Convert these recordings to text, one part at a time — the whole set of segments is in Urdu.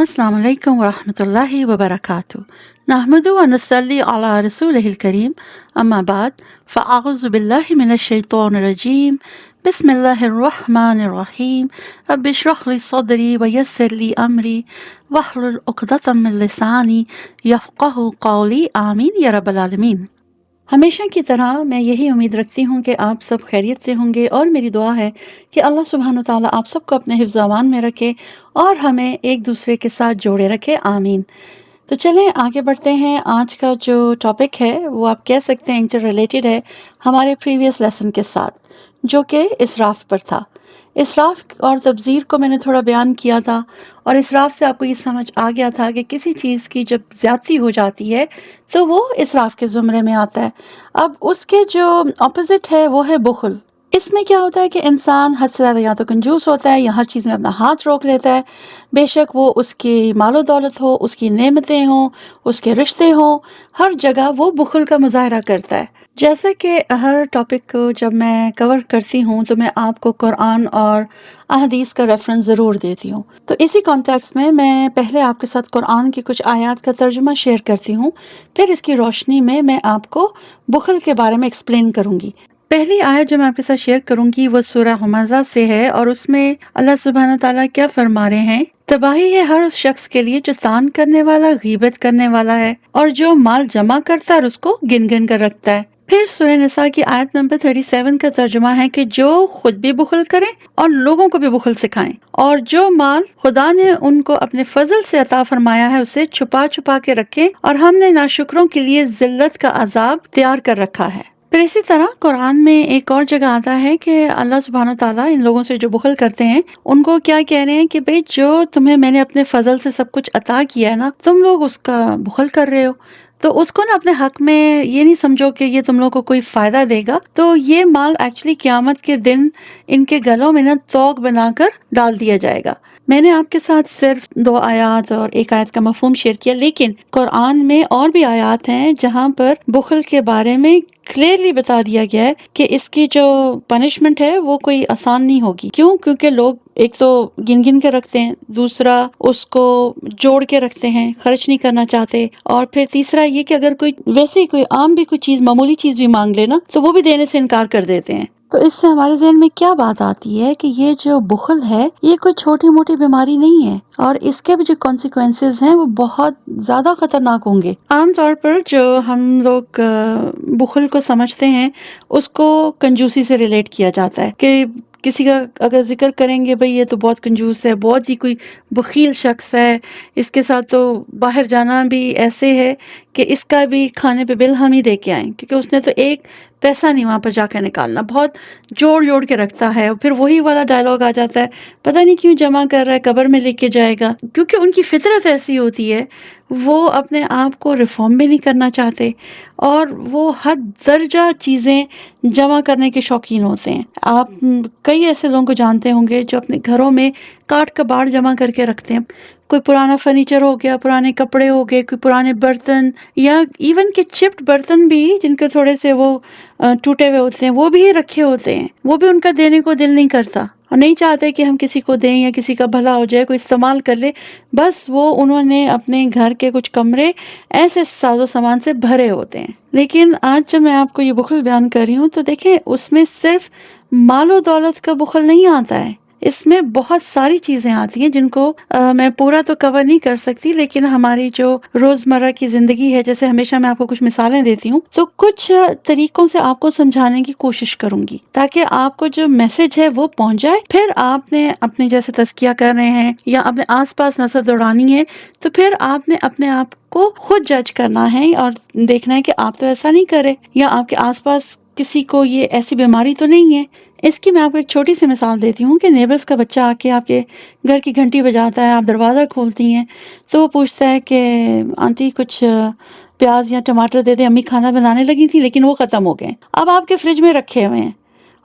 السلام عليكم ورحمة الله وبركاته. نحمد ونصلي على رسوله الكريم. أما بعد فأعوذ بالله من الشيطان الرجيم. بسم الله الرحمن الرحيم. رب اشرح لي صدري ويسر لي أمري واحلل عقدة من لساني يفقه قولي آمين يا رب العالمين. ہمیشہ کی طرح میں یہی امید رکھتی ہوں کہ آپ سب خیریت سے ہوں گے، اور میری دعا ہے کہ اللہ سبحانہ و تعالیٰ آپ سب کو اپنے حفظ و امان میں رکھے اور ہمیں ایک دوسرے کے ساتھ جوڑے رکھے، آمین۔ تو چلیں آگے بڑھتے ہیں۔ آج کا جو ٹاپک ہے وہ آپ کہہ سکتے ہیں انٹر ریلیٹڈ ہے ہمارے پریویس لیسن کے ساتھ، جو کہ اسراف پر تھا۔ اسراف اور تبذیر کو میں نے تھوڑا بیان کیا تھا، اور اسراف سے آپ کو یہ سمجھ آ گیا تھا کہ کسی چیز کی جب زیادتی ہو جاتی ہے تو وہ اسراف کے زمرے میں آتا ہے۔ اب اس کے جو اپوزٹ ہے وہ ہے بخل۔ اس میں کیا ہوتا ہے کہ انسان حد سے زیادہ یا تو کنجوس ہوتا ہے یا ہر چیز میں اپنا ہاتھ روک لیتا ہے، بے شک وہ اس کی مال و دولت ہو، اس کی نعمتیں ہوں، اس کے رشتے ہوں، ہر جگہ وہ بخل کا مظاہرہ کرتا ہے۔ جیسا کہ ہر ٹاپک کو جب میں کور کرتی ہوں تو میں آپ کو قرآن اور احادیث کا ریفرنس ضرور دیتی ہوں۔ تو اسی کانٹیکسٹ میں پہلے آپ کے ساتھ قرآن کی کچھ آیات کا ترجمہ شیئر کرتی ہوں، پھر اس کی روشنی میں آپ کو بخل کے بارے میں ایکسپلین کروں گی۔ پہلی آیت جو میں آپ کے ساتھ شیئر کروں گی وہ سورہ ہمزہ سے ہے، اور اس میں اللہ سبحانہ تعالیٰ کیا فرما رہے ہیں؟ تباہی ہے ہر اس شخص کے لیے جو تان کرنے والا، غیبت کرنے والا ہے، اور جو مال جمع کرتا ہے اور اس کو گن گن کر رکھتا ہے۔ پھر سورہ نساء کی آیت نمبر 37 کا ترجمہ ہے کہ جو خود بھی بخل کریں اور لوگوں کو بھی بخل سکھائیں، اور جو مال خدا نے ان کو اپنے فضل سے عطا فرمایا ہے اسے چھپا چھپا کے رکھیں، اور ہم نے ناشکروں کے لیے ذلت کا عذاب تیار کر رکھا ہے۔ پھر اسی طرح قرآن میں ایک اور جگہ آتا ہے کہ اللہ سبحانہ تعالیٰ ان لوگوں سے جو بخل کرتے ہیں ان کو کیا کہہ رہے ہیں کہ بھئی جو تمہیں میں نے اپنے فضل سے سب کچھ عطا کیا ہے نا، تم لوگ اس کا بخل کر رہے ہو، تو اس کو نا اپنے حق میں یہ نہیں سمجھو کہ یہ تم لوگ کو کوئی فائدہ دے گا، تو یہ مال ایکچولی قیامت کے دن ان کے گلوں میں نا توق بنا کر ڈال دیا جائے گا۔ میں نے آپ کے ساتھ صرف 2 آیات اور ایک آیت کا مفہوم شیئر کیا، لیکن قرآن میں اور بھی آیات ہیں جہاں پر بخل کے بارے میں کلیئرلی بتا دیا گیا ہے کہ اس کی جو پنشمنٹ ہے وہ کوئی آسان نہیں ہوگی۔ کیوں؟ کیونکہ لوگ ایک تو گن گن کے رکھتے ہیں، دوسرا اس کو جوڑ کے رکھتے ہیں، خرچ نہیں کرنا چاہتے، اور پھر تیسرا یہ کہ اگر کوئی ویسے ہی کوئی عام بھی کوئی چیز، معمولی چیز بھی مانگ لے نا تو وہ بھی دینے سے انکار کر دیتے ہیں۔ تو اس سے ہمارے ذہن میں کیا بات آتی ہے کہ یہ جو بخل ہے یہ کوئی چھوٹی موٹی بیماری نہیں ہے، اور اس کے بھی جو کانسیکوینسز ہیں وہ بہت زیادہ خطرناک ہوں گے۔ عام طور پر جو ہم لوگ بخل کو سمجھتے ہیں اس کو کنجوسی سے ریلیٹ کیا جاتا ہے، کہ کسی کا اگر ذکر کریں گے بھئی یہ تو بہت کنجوس ہے، بہت ہی کوئی بخیل شخص ہے، اس کے ساتھ تو باہر جانا بھی ایسے ہے کہ اس کا بھی کھانے پہ بل ہم ہی دے کے آئیں، کیونکہ اس نے تو ایک پیسہ نہیں وہاں پر جا کے نکالنا، بہت جوڑ جوڑ کے رکھتا ہے۔ پھر وہی والا ڈائلاگ آ جاتا ہے، پتہ نہیں کیوں جمع کر رہا ہے، قبر میں لے کے جائے گا، کیونکہ ان کی فطرت ایسی ہوتی ہے، وہ اپنے آپ کو ریفارم بھی نہیں کرنا چاہتے، اور وہ حد درجہ چیزیں جمع کرنے کے شوقین ہوتے ہیں۔ آپ کئی ایسے لوگوں کو جانتے ہوں گے جو اپنے گھروں میں کاٹ کباڑ جمع کر کے رکھتے ہیں، کوئی پرانا فرنیچر ہو گیا، پرانے کپڑے ہو گئے، کوئی پرانے برتن، یا ایون کہ چپڈ برتن بھی جن کے تھوڑے سے وہ ٹوٹے ہوئے ہوتے ہیں وہ بھی رکھے ہوتے ہیں، وہ بھی ان کا دینے کو دل نہیں کرتا، اور نہیں چاہتے کہ ہم کسی کو دیں یا کسی کا بھلا ہو جائے، کوئی استعمال کر لے، بس وہ انہوں نے اپنے گھر کے کچھ کمرے ایسے ساز و سامان سے بھرے ہوتے ہیں۔ لیکن آج جب میں آپ کو یہ بخل بیان کر رہی ہوں تو دیکھیں اس میں صرف مال و دولت کا بخل نہیں آتا ہے، اس میں بہت ساری چیزیں آتی ہیں جن کو میں پورا تو کور نہیں کر سکتی، لیکن ہماری جو روزمرہ کی زندگی ہے، جیسے ہمیشہ میں آپ کو کچھ مثالیں دیتی ہوں، تو کچھ طریقوں سے آپ کو سمجھانے کی کوشش کروں گی تاکہ آپ کو جو میسج ہے وہ پہنچ جائے۔ پھر آپ نے اپنے جیسے تزکیہ کر رہے ہیں یا اپنے آس پاس نظر دوڑانی ہے تو پھر آپ نے اپنے آپ کو خود جج کرنا ہے اور دیکھنا ہے کہ آپ تو ایسا نہیں کرے، یا آپ کے آس پاس کسی کو یہ ایسی بیماری تو نہیں ہے۔ اس کی میں آپ کو ایک چھوٹی سی مثال دیتی ہوں کہ نیبرز کا بچہ آ کے آپ کے گھر کی گھنٹی بجاتا ہے، آپ دروازہ کھولتی ہیں تو وہ پوچھتا ہے کہ آنٹی کچھ پیاز یا ٹماٹر دے دیں، امی کھانا بنانے لگی تھی لیکن وہ ختم ہو گئے۔ اب آپ کے فریج میں رکھے ہوئے ہیں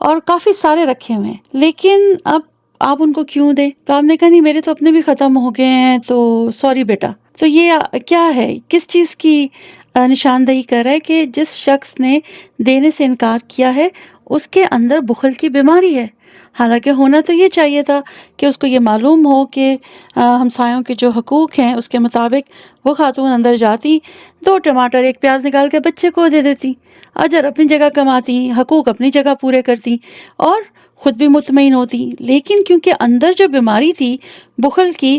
اور کافی سارے رکھے ہوئے ہیں، لیکن اب آپ ان کو کیوں دیں؟ تو آپ نے کہا نہیں میرے تو اپنے بھی ختم ہو گئے ہیں، تو سوری بیٹا۔ تو یہ کیا ہے؟ کس چیز کی نشاندہی کر رہا ہے کہ جس شخص نے دینے سے انکار کیا ہے اس کے اندر بخل کی بیماری ہے۔ حالانکہ ہونا تو یہ چاہیے تھا کہ اس کو یہ معلوم ہو کہ ہمسایوں کے جو حقوق ہیں اس کے مطابق وہ خاتون اندر جاتی، 2 ٹماٹر 1 پیاز نکال کے بچے کو دے دیتی، اجر اپنی جگہ کماتی، حقوق اپنی جگہ پورے کرتی اور خود بھی مطمئن ہوتی۔ لیکن کیونکہ اندر جو بیماری تھی بخل کی،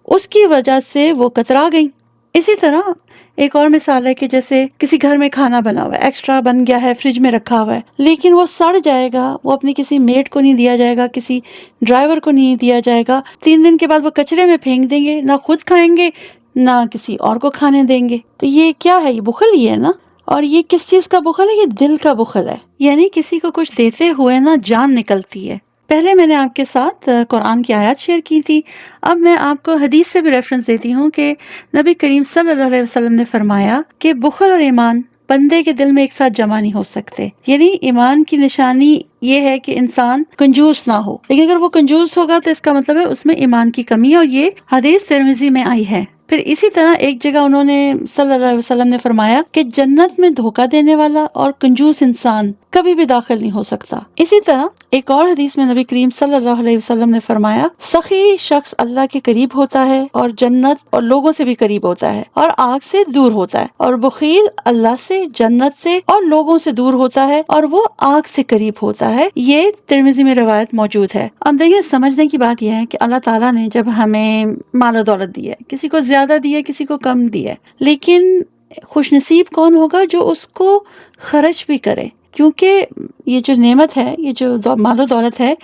اس کی وجہ سے وہ کترا گئیں۔ اسی طرح ایک اور مثال ہے کہ جیسے کسی گھر میں کھانا بنا ہوا ہے، ایکسٹرا بن گیا ہے، فریج میں رکھا ہوا ہے، لیکن وہ سڑ جائے گا، وہ اپنی کسی میٹ کو نہیں دیا جائے گا، کسی ڈرائیور کو نہیں دیا جائے گا، 3 دن کے بعد وہ کچرے میں پھینک دیں گے، نہ خود کھائیں گے نہ کسی اور کو کھانے دیں گے۔ تو یہ کیا ہے؟ یہ بخل ہی ہے نا۔ اور یہ کس چیز کا بخل ہے؟ یہ دل کا بخل ہے، یعنی کسی کو کچھ دیتے ہوئے نا جان نکلتی ہے۔ پہلے میں نے آپ کے ساتھ قرآن کی آیات شیئر کی تھی، اب میں آپ کو حدیث سے بھی ریفرنس دیتی ہوں کہ نبی کریم صلی اللہ علیہ وسلم نے فرمایا کہ بخل اور ایمان بندے کے دل میں ایک ساتھ جمع نہیں ہو سکتے۔ یعنی ایمان کی نشانی یہ ہے کہ انسان کنجوس نہ ہو، لیکن اگر وہ کنجوس ہوگا تو اس کا مطلب ہے اس میں ایمان کی کمی ہے، اور یہ حدیث ترمذی میں آئی ہے۔ پھر اسی طرح ایک جگہ انہوں نے صلی اللہ علیہ وسلم نے فرمایا کہ جنت میں دھوکہ دینے والا اور کنجوس انسان کبھی بھی داخل نہیں ہو سکتا۔ اسی طرح ایک اور حدیث میں نبی کریم صلی اللہ علیہ وسلم نے فرمایا سخی شخص اللہ کے قریب ہوتا ہے اور جنت اور لوگوں سے بھی قریب ہوتا ہے اور آگ سے دور ہوتا ہے، اور بخیل اللہ سے، جنت سے اور لوگوں سے دور ہوتا ہے اور وہ آگ سے قریب ہوتا ہے۔ یہ ترمذی میں روایت موجود ہے۔ اب دیکھیں، سمجھنے کی بات یہ ہے کہ اللہ تعالیٰ نے جب ہمیں مال و دولت دی ہے، کسی کو زیادہ دی ہے، کسی کو کم دی ہے، لیکن خوش نصیب کون ہوگا جو اس کو خرچ بھی کرے، کیونکہ یہ جو نعمت ہے، یہ جو مال و دولت ہے،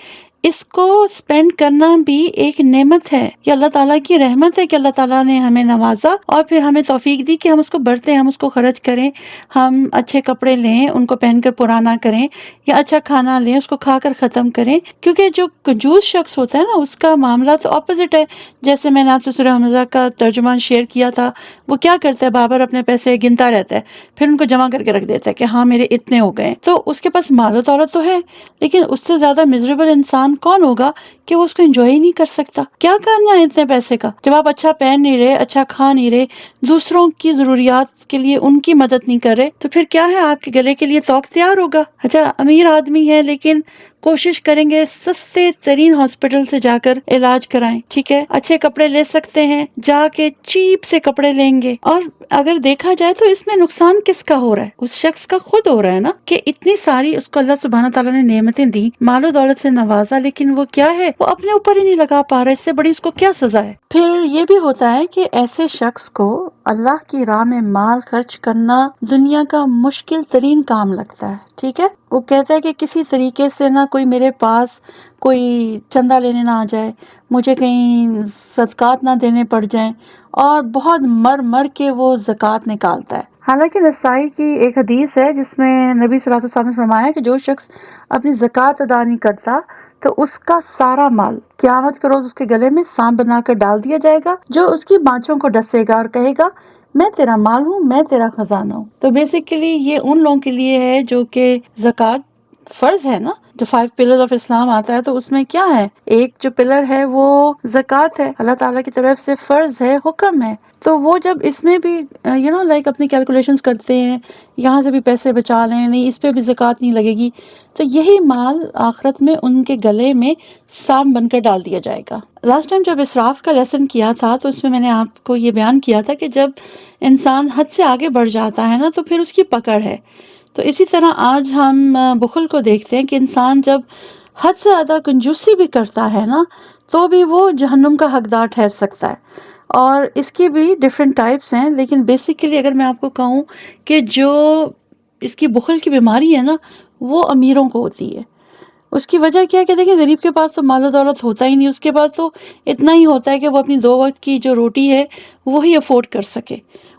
اس کو سپینڈ کرنا بھی ایک نعمت ہے۔ یہ اللہ تعالیٰ کی رحمت ہے کہ اللہ تعالیٰ نے ہمیں نوازا اور پھر ہمیں توفیق دی کہ ہم اس کو برتیں، ہم اس کو خرچ کریں، ہم اچھے کپڑے لیں، ان کو پہن کر پرانا کریں، یا اچھا کھانا لیں، اس کو کھا کر ختم کریں۔ کیونکہ جو کنجوس شخص ہوتا ہے نا، اس کا معاملہ تو اپوزٹ ہے۔ جیسے میں نے آپ سے سورہ حمزہ کا ترجمہ شیئر کیا تھا، وہ کیا کرتا ہے؟ بابر اپنے پیسے گنتا رہتا ہے، پھر ان کو جمع کر کے رکھ دیتا ہے کہ ہاں میرے اتنے ہو گئے۔ تو اس کے پاس مال و دولت تو ہے، لیکن اس سے زیادہ میزریبل انسان کون ہوگا کہ وہ اس کو انجوائے ہی نہیں کر سکتا۔ کیا کرنا ہے اتنے پیسے کا جب آپ اچھا پہن نہیں رہے، اچھا کھا نہیں رہے، دوسروں کی ضروریات کے لیے ان کی مدد نہیں کر رہے، تو پھر کیا ہے؟ آپ کے گلے کے لیے توق تیار ہوگا۔ اچھا امیر آدمی ہے لیکن کوشش کریں گے سستے ترین ہاسپٹل سے جا کر علاج کرائیں، ٹھیک ہے، اچھے کپڑے لے سکتے ہیں، جا کے چیپ سے کپڑے لیں گے۔ اور اگر دیکھا جائے تو اس میں نقصان کس کا ہو رہا ہے؟ اس شخص کا خود ہو رہا ہے نا، کہ اتنی ساری اس کو اللہ سبحانہ تعالیٰ نے نعمتیں دی، مال و دولت سے نوازا، لیکن وہ کیا ہے؟ وہ اپنے اوپر ہی نہیں لگا پا رہا۔ اس سے بڑی اس کو کیا سزا ہے؟ پھر یہ بھی ہوتا ہے کہ ایسے شخص کو اللہ کی راہ میں مال خرچ کرنا دنیا کا مشکل ترین کام لگتا ہے، ٹھیک ہے۔ وہ کہتا ہے کہ کسی طریقے سے نہ کوئی میرے پاس کوئی چندہ لینے نہ آ جائے، مجھے کہیں صدقات نہ دینے پڑ جائیں، اور بہت مر مر کے وہ زکوٰۃ نکالتا ہے۔ حالانکہ نسائی کی ایک حدیث ہے جس میں نبی صلی اللہ علیہ وسلم نے فرمایا کہ جو شخص اپنی زکوٰۃ ادا نہیں کرتا تو اس کا سارا مال قیامت کے روز اس کے گلے میں سانپ بنا کر ڈال دیا جائے گا، جو اس کی بانچوں کو ڈسے گا اور کہے گا میں تیرا مال ہوں، میں تیرا خزانہ ہوں۔ تو بیسیکلی یہ ان لوگوں کے لیے ہے جو کہ زکوٰۃ فرض ہے نا، جو 5 پلرز آف اسلام آتا ہے، تو اس میں کیا ہے؟ ایک جو پلر ہے وہ زکوٰۃ ہے، اللہ تعالیٰ کی طرف سے فرض ہے، حکم ہے۔ تو وہ جب اس میں بھی لائک اپنی کیلکولیشنز کرتے ہیں، یہاں سے بھی پیسے بچا لیں، نہیں اس پہ بھی زکوٰۃ نہیں لگے گی، تو یہی مال آخرت میں ان کے گلے میں سانپ بن کر ڈال دیا جائے گا۔ لاسٹ ٹائم جب اسراف کا لیسن کیا تھا تو اس میں نے آپ کو یہ بیان کیا تھا کہ جب انسان حد سے آگے بڑھ جاتا ہے نا تو پھر اس کی پکڑ ہے۔ تو اسی طرح آج ہم بخل کو دیکھتے ہیں کہ انسان جب حد سے زیادہ کنجوسی بھی کرتا ہے نا تو بھی وہ جہنم کا حقدار ٹھہر سکتا ہے۔ اور اس کی بھی ڈیفرنٹ ٹائپس ہیں، لیکن بیسیکلی اگر میں آپ کو کہوں کہ جو اس کی بخل کی بیماری ہے نا وہ امیروں کو ہوتی ہے۔ اس کی وجہ کیا ہے کہ دیکھیں غریب کے پاس تو مال و دولت ہوتا ہی نہیں، اس کے پاس تو اتنا ہی ہوتا ہے کہ وہ اپنی 2 وقت کی جو روٹی ہے وہی افورڈ کر سکے۔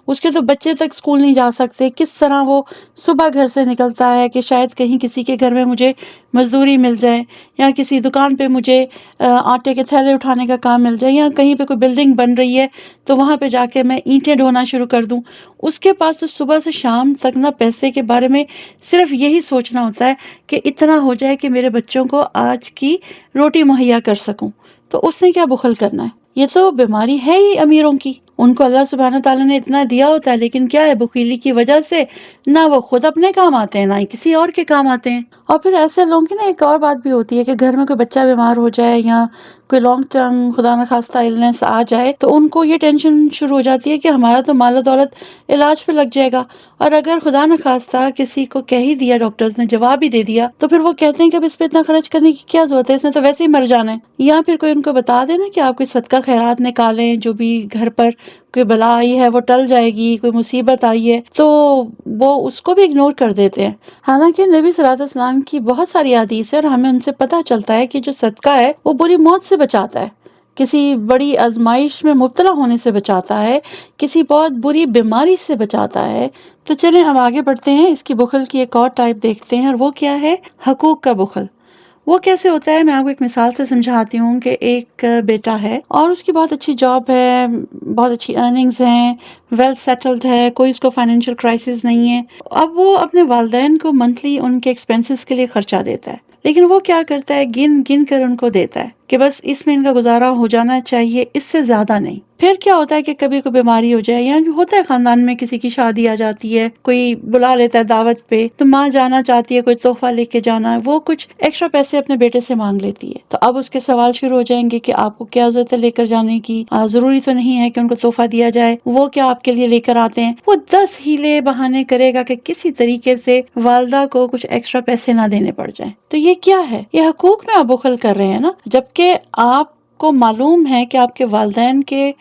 اس کے تو بچے تک اسکول نہیں جا سکتے، کس طرح وہ صبح گھر سے نکلتا ہے کہ شاید کہیں کسی کے گھر میں مجھے مزدوری مل جائے، یا کسی دکان پہ مجھے آٹے کے تھیلے اٹھانے کا کام مل جائے، یا کہیں پہ کوئی بلڈنگ بن رہی ہے تو وہاں پہ جا کے میں اینٹیں ڈھونا شروع کر دوں۔ اس کے پاس تو صبح سے شام تک نہ پیسے کے بارے میں صرف یہی سوچنا ہوتا ہے کہ اتنا ہو جائے کہ میرے بچوں کو آج کی روٹی مہیا کر سکوں۔ تو اس نے کیا بخل کرنا ہے؟ یہ تو بیماری ہے ہی امیروں کی، ان کو اللہ سبحانہ تعالیٰ نے اتنا دیا ہوتا ہے، لیکن کیا ہے، بخیلی کی وجہ سے نہ وہ خود اپنے کام آتے ہیں، نہ ہی کسی اور کے کام آتے ہیں۔ اور پھر ایسے لوگوں کی نا ایک اور بات بھی ہوتی ہے کہ گھر میں کوئی بچہ بیمار ہو جائے یا کوئی لانگ ٹرم خدا نخواستہ النس آ جائے تو ان کو یہ ٹینشن شروع ہو جاتی ہے کہ ہمارا تو مال و دولت علاج پہ لگ جائے گا، اور اگر خدا نخواستہ کسی کو کہہ ہی دیا، ڈاکٹرز نے جواب ہی دے دیا، تو پھر وہ کہتے ہیں کہ اب اس پہ اتنا خرچ کرنے کی کیا ضرورت ہے، اس نے تو ویسے ہی مر جانا ہے۔ یا پھر کوئی ان کو بتا دے نا کہ آپ کوئی صدقہ خیرات نکالیں، جو بھی گھر پر کوئی بلا آئی ہے وہ ٹل جائے گی، کوئی مصیبت آئی ہے تو وہ اس کو بھی اگنور کر دیتے ہیں۔ حالانکہ نبی صلی اللہ علیہ وسلم کی بہت ساری حدیث ہے اور ہمیں ان سے پتہ چلتا ہے کہ جو صدقہ ہے وہ بری موت سے بچاتا ہے، کسی بڑی آزمائش میں مبتلا ہونے سے بچاتا ہے، کسی بہت بری بیماری سے بچاتا ہے۔ تو چلیں اب آگے بڑھتے ہیں، اس کی بخل کی ایک اور ٹائپ دیکھتے ہیں، اور وہ کیا ہے، حقوق کا بخل۔ وہ کیسے ہوتا ہے، میں آپ کو ایک مثال سے سمجھاتی ہوں کہ ایک بیٹا ہے اور اس کی بہت اچھی جاب ہے، بہت اچھی ارننگز ہیں، ویل سیٹلڈ ہے، کوئی اس کو فائنینشیل کرائسس نہیں ہے۔ اب وہ اپنے والدین کو منتھلی ان کے ایکسپینسز کے لیے خرچہ دیتا ہے، لیکن وہ کیا کرتا ہے، گن گن کر ان کو دیتا ہے کہ بس اس میں ان کا گزارا ہو جانا چاہیے، اس سے زیادہ نہیں۔ پھر کیا ہوتا ہے کہ کبھی کوئی بیماری ہو جائے، یا جو ہوتا ہے خاندان میں کسی کی شادی آ جاتی ہے، کوئی بلا لیتا ہے دعوت پہ، تو ماں جانا چاہتی ہے، کوئی تحفہ لے کے جانا ہے، وہ کچھ ایکسٹرا پیسے اپنے بیٹے سے مانگ لیتی ہے۔ تو اب اس کے سوال شروع ہو جائیں گے کہ آپ کو کیا ضرورت ہے لے کر جانے کی، ضروری تو نہیں ہے کہ ان کو تحفہ دیا جائے، وہ کیا آپ کے لیے لے کر آتے ہیں۔ وہ 10 ہیلے بہانے کرے گا کہ کسی طریقے سے والدہ کو کچھ ایکسٹرا پیسے نہ دینے پڑ جائیں۔ تو یہ کیا ہے، یہ حقوق میں آپ بخل کر رہے ہیں نا، جبکہ آپ کو معلوم ہے کہ آپ کے والدین کے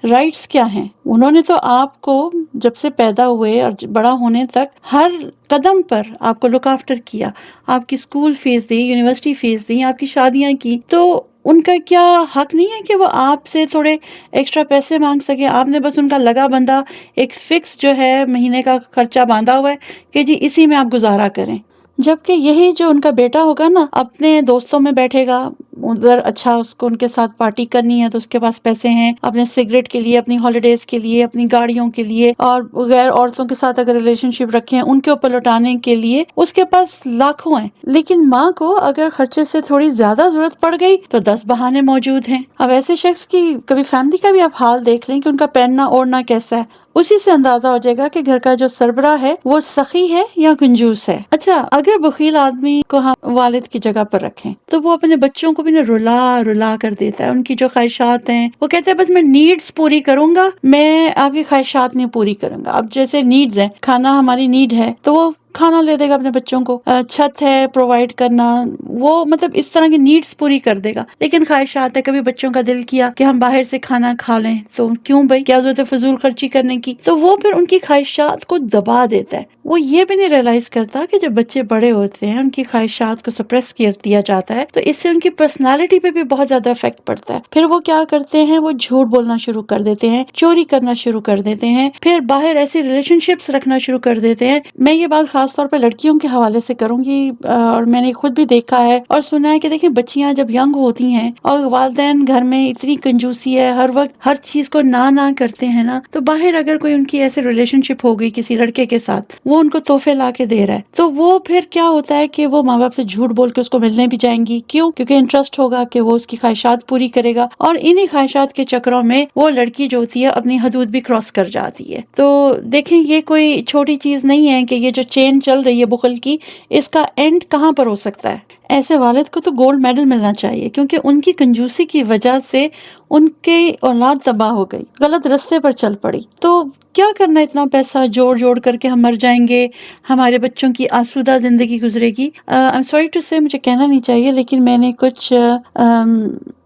رائٹس کیا ہیں۔ انہوں نے تو آپ کو جب سے پیدا ہوئے اور بڑا ہونے تک ہر قدم پر آپ کو لک آفٹر کیا، آپ کی اسکول فیس دی، یونیورسٹی فیس دی، آپ کی شادیاں کی، تو ان کا کیا حق نہیں ہے کہ وہ آپ سے تھوڑے ایکسٹرا پیسے مانگ سکے؟ آپ نے بس ان کا لگا بندہ ایک فکس جو ہے مہینے کا خرچہ باندھا ہوا ہے کہ جی اسی میں آپ گزارا کریں، جبکہ یہی جو ان کا بیٹا ہوگا نا، اپنے دوستوں میں بیٹھے گا ادھر، اچھا اس کو ان کے ساتھ پارٹی کرنی ہے تو اس کے پاس پیسے ہیں، اپنے سگریٹ کے لیے، اپنی ہالیڈیز کے لیے، اپنی گاڑیوں کے لیے، اور غیر عورتوں کے ساتھ اگر ریلیشن شپ رکھے ہیں ان کے اوپر لوٹانے کے لیے اس کے پاس لاکھوں ہیں۔ لیکن ماں کو اگر خرچے سے تھوڑی زیادہ ضرورت پڑ گئی تو 10 بہانے موجود ہیں۔ اب ایسے شخص کی کبھی فیملی کا بھی آپ حال دیکھ لیں کہ ان کا پہننا اوڑھنا کیسا ہے، اسی سے اندازہ ہو جائے گا کہ گھر کا جو سربراہ ہے وہ سخی ہے یا کنجوس ہے۔ اچھا، اگر بخیل آدمی کو ہم والد کی جگہ پر رکھیں تو وہ اپنے بچوں کو بھی نا رلا رلا کر دیتا ہے، ان کی جو خواہشات ہیں وہ کہتے ہیں بس میں نیڈز پوری کروں گا، میں آپ کی خواہشات نہیں پوری کروں گا۔ اب جیسے نیڈز ہیں، کھانا ہماری نیڈ ہے تو وہ کھانا لے دے گا اپنے بچوں کو، چھت ہے پرووائڈ کرنا، وہ مطلب اس طرح کی نیڈز پوری کر دے گا۔ لیکن خواہشات ہے، کبھی بچوں کا دل کیا کہ ہم باہر سے کھانا کھا لیں، تو کیوں بھائی، کیا ضرورت ہے فضول خرچی کرنے کی؟ تو وہ پھر ان کی خواہشات کو دبا دیتا ہے۔ وہ یہ بھی نہیں ریئلائز کرتا کہ جب بچے بڑے ہوتے ہیں ان کی خواہشات کو سپریس کر دیا جاتا ہے تو اس سے ان کی پرسنالٹی پہ بھی بہت زیادہ افیکٹ پڑتا ہے۔ پھر وہ کیا کرتے ہیں، وہ جھوٹ بولنا شروع کر دیتے ہیں، چوری کرنا شروع کر دیتے ہیں، پھر باہر ایسی ریلیشن شپس رکھنا شروع کر دیتے ہیں۔ میں یہ بات خاص طور پہ لڑکیوں کے حوالے سے کروں گی، اور میں نے خود بھی دیکھا ہے اور سنا ہے کہ دیکھیں بچیاں جب ینگ ہوتی ہیں اور والدین گھر میں اتنی کنجوسی ہے، ہر وقت ہر چیز کو نہ کرتے ہیں نا، تو باہر اگر کوئی ان کی ایسے ریلیشن شپ ہو گئی کسی لڑکے کے ساتھ، وہ ان کو تحفے لا کے دے رہا ہے، تو وہ پھر کیا ہوتا ہے کہ وہ ماں باپ سے جھوٹ بول کے اس کو ملنے بھی جائیں گی۔ کیوں؟ کیونکہ انٹرسٹ ہوگا کہ وہ اس کی خواہشات پوری کرے گا، اور انہی خواہشات کے چکروں میں وہ لڑکی جو ہوتی ہے اپنی حدود بھی کراس کر جاتی ہے۔ تو دیکھیں یہ کوئی چھوٹی چیز نہیں ہے کہ یہ جو چین چل رہی ہے بخل کی، اس کا اینڈ کہاں پر ہو سکتا ہے؟ ایسے والد کو تو گولڈ میڈل ملنا چاہیے، کیونکہ ان کی کنجوسی کی وجہ سے ان کی اولاد تباہ ہو گئی، غلط راستے پر چل پڑی۔ تو کیا کرنا اتنا پیسہ جوڑ جوڑ کر کے ہم مر جائیں گے، ہمارے بچوں کی آسودہ زندگی گزرے گی۔ I'm sorry to say، مجھے کہنا نہیں چاہیے، لیکن میں نے کچھ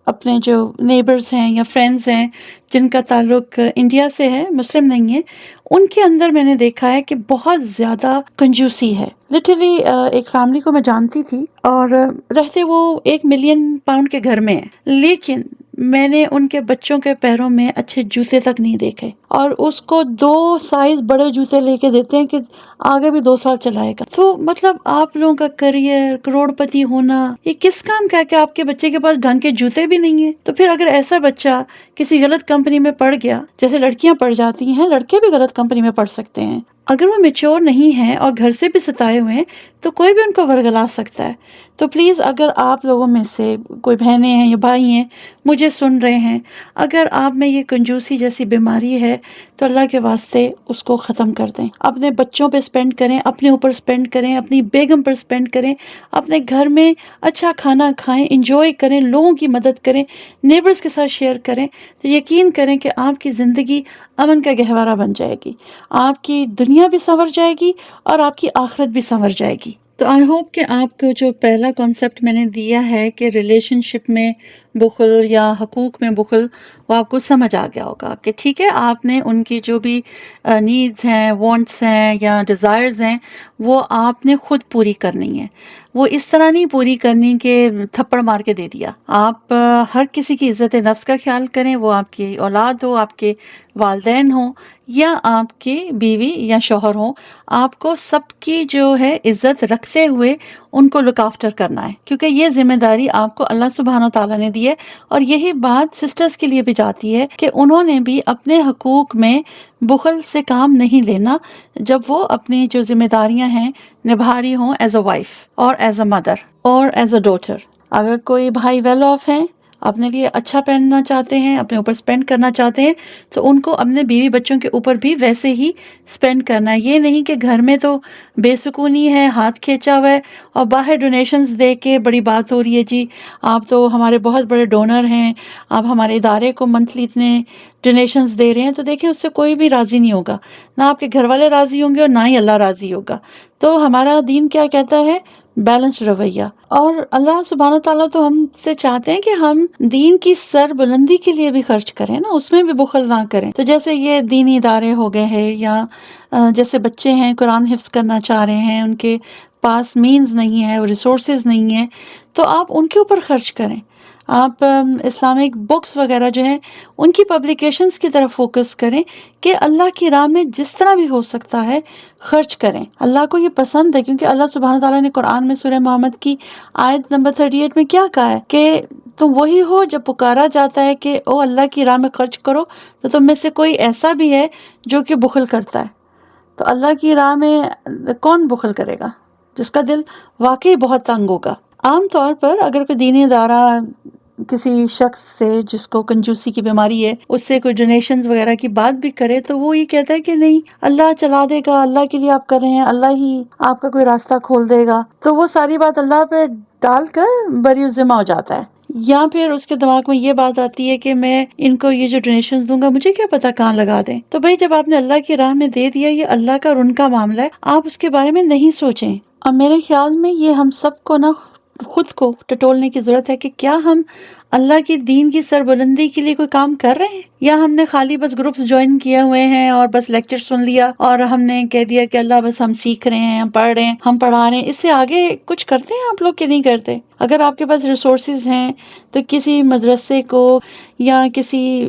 اپنے جو نیبرز ہیں یا فرینڈز ہیں جن کا تعلق انڈیا سے ہے، مسلم نہیں ہے، ان کے اندر میں نے دیکھا ہے کہ بہت زیادہ کنجوسی ہے۔ لٹرلی ایک فیملی کو میں جانتی تھی اور رہتے وہ 1 ملین پاؤنڈ کے گھر میں ہیں، لیکن میں نے ان کے بچوں کے پیروں میں اچھے جوتے تک نہیں دیکھے، اور اس کو 2 سائز بڑے جوتے لے کے دیتے ہیں کہ آگے بھی 2 سال چلائے گا. تو مطلب آپ لوگوں کا کریئر، کروڑ پتی ہونا، یہ کس کام کا ہے کہ آپ کے بچے کے پاس ڈھنگ کے جوتے بھی نہیں ہیں؟ تو پھر اگر ایسا بچہ کسی غلط کمپنی میں پڑ گیا، جیسے لڑکیاں پڑ جاتی ہیں، لڑکے بھی غلط کمپنی میں پڑ سکتے ہیں. اگر وہ میچور نہیں ہیں اور گھر سے بھی ستائے ہوئے ہیں تو کوئی بھی ان کو ورگلا سکتا ہے. تو پلیز اگر آپ لوگوں میں سے کوئی بہنیں ہیں یا بھائی ہیں مجھے سن رہے ہیں، اگر آپ میں یہ کنجوسی جیسی بیماری ہے تو اللہ کے واسطے اس کو ختم کر دیں. اپنے بچوں پہ سپینڈ کریں، اپنے اوپر سپینڈ کریں، اپنی بیگم پر سپینڈ کریں، اپنے گھر میں اچھا کھانا کھائیں، انجوائے کریں، لوگوں کی مدد کریں، نیبرز کے ساتھ شیئر کریں. تو یقین کریں کہ آپ کی زندگی امن کا گہوارہ بن جائے گی، آپ کی دنیا بھی سنور جائے گی اور آپ کی آخرت بھی سنور جائے گی. تو آئی ہوپ کہ آپ کو جو پہلا کانسیپٹ میں نے دیا ہے کہ ریلیشن شپ میں بخل یا حقوق میں بخل، وہ آپ کو سمجھ آ گیا ہوگا کہ ٹھیک ہے، آپ نے ان کی جو بھی نیڈز ہیں، وانٹس ہیں یا ڈیزائرز ہیں، وہ آپ نے خود پوری کرنی ہے. وہ اس طرح نہیں پوری کرنی کہ تھپڑ مار کے دے دیا. آپ ہر کسی کی عزت نفس کا خیال کریں، وہ آپ کی اولاد ہو، آپ کے والدین ہوں یا آپ کے بیوی یا شوہر ہوں. آپ کو سب کی جو ہے عزت رکھتے ہوئے ان کو لک آفٹر کرنا ہے، کیونکہ یہ ذمہ داری آپ کو اللہ سبحانہ تعالیٰ نے دی ہے. اور یہی بات سسٹرز کے لیے بھی جاتی ہے کہ انہوں نے بھی اپنے حقوق میں بخل سے کام نہیں لینا جب وہ اپنی جو ذمہ داریاں ہیں نبھا رہی ہوں، ایز اے وائف اور ایز اے مدر اور ایز اے ڈاٹر. اگر کوئی بھائی ویل آف ہیں، اپنے لیے اچھا پہننا چاہتے ہیں، اپنے اوپر سپینڈ کرنا چاہتے ہیں، تو ان کو اپنے بیوی بچوں کے اوپر بھی ویسے ہی سپینڈ کرنا ہے. یہ نہیں کہ گھر میں تو بے سکونی ہے، ہاتھ کھینچا ہوا ہے اور باہر ڈونیشنز دے کے بڑی بات ہو رہی ہے، جی آپ تو ہمارے بہت بڑے ڈونر ہیں، آپ ہمارے ادارے کو منتھلی اتنے ڈونیشنز دے رہے ہیں. تو دیکھیں اس سے کوئی بھی راضی نہیں ہوگا، نہ آپ کے گھر والے راضی ہوں گے اور نہ ہی اللہ راضی ہوگا. تو ہمارا دین کیا کہتا ہے؟ بیلنس رویہ. اور اللہ سبحانہ تعالیٰ تو ہم سے چاہتے ہیں کہ ہم دین کی سر بلندی کے لیے بھی خرچ کریں نا، اس میں بھی بخل نہ کریں. تو جیسے یہ دینی ادارے ہو گئے ہیں، یا جیسے بچے ہیں قرآن حفظ کرنا چاہ رہے ہیں، ان کے پاس مینز نہیں ہے، ریسورسز نہیں ہیں، تو آپ ان کے اوپر خرچ کریں. آپ اسلامک بکس وغیرہ جو ہیں ان کی پبلیکیشنز کی طرف فوکس کریں کہ اللہ کی راہ میں جس طرح بھی ہو سکتا ہے خرچ کریں. اللہ کو یہ پسند ہے، کیونکہ اللہ سبحانہ تعالیٰ نے قرآن میں سورہ محمد کی آیت نمبر 38 میں کیا کہا ہے کہ تم وہی ہو جب پکارا جاتا ہے کہ او اللہ کی راہ میں خرچ کرو تو تم میں سے کوئی ایسا بھی ہے جو کہ بخل کرتا ہے. تو اللہ کی راہ میں کون بخل کرے گا؟ جس کا دل واقعی بہت تنگ ہوگا. عام طور پر اگر کوئی دینی ادارہ کسی شخص سے جس کو کنجوسی کی بیماری ہے اس سے کوئی ڈونیشنز وغیرہ کی بات بھی کرے تو وہ یہ کہتا ہے کہ نہیں، اللہ چلا دے گا، اللہ کے لیے آپ کر رہے ہیں، اللہ ہی آپ کا کوئی راستہ کھول دے گا. تو وہ ساری بات اللہ پہ ڈال کر بری ذمہ ہو جاتا ہے. یا پھر اس کے دماغ میں یہ بات آتی ہے کہ میں ان کو یہ جو ڈونیشنز دوں گا مجھے کیا پتا کہاں لگا دیں. تو بھائی جب آپ نے اللہ کی راہ میں دے دیا، یہ اللہ کا اور ان کا معاملہ ہے، آپ اس کے بارے میں نہیں سوچیں. اور میرے خیال میں یہ ہم سب کو نا خود کو ٹٹولنے کی ضرورت ہے کہ کیا ہم اللہ کی دین کی سربلندی کے لیے کوئی کام کر رہے ہیں، یا ہم نے خالی بس گروپس جوائن کیے ہوئے ہیں اور بس لیکچر سن لیا اور ہم نے کہہ دیا کہ اللہ بس ہم سیکھ رہے ہیں، ہم پڑھ رہے ہیں، ہم پڑھا رہے ہیں. اس سے آگے کچھ کرتے ہیں آپ لوگ کہ نہیں کرتے؟ اگر آپ کے پاس ریسورسز ہیں تو کسی مدرسے کو یا کسی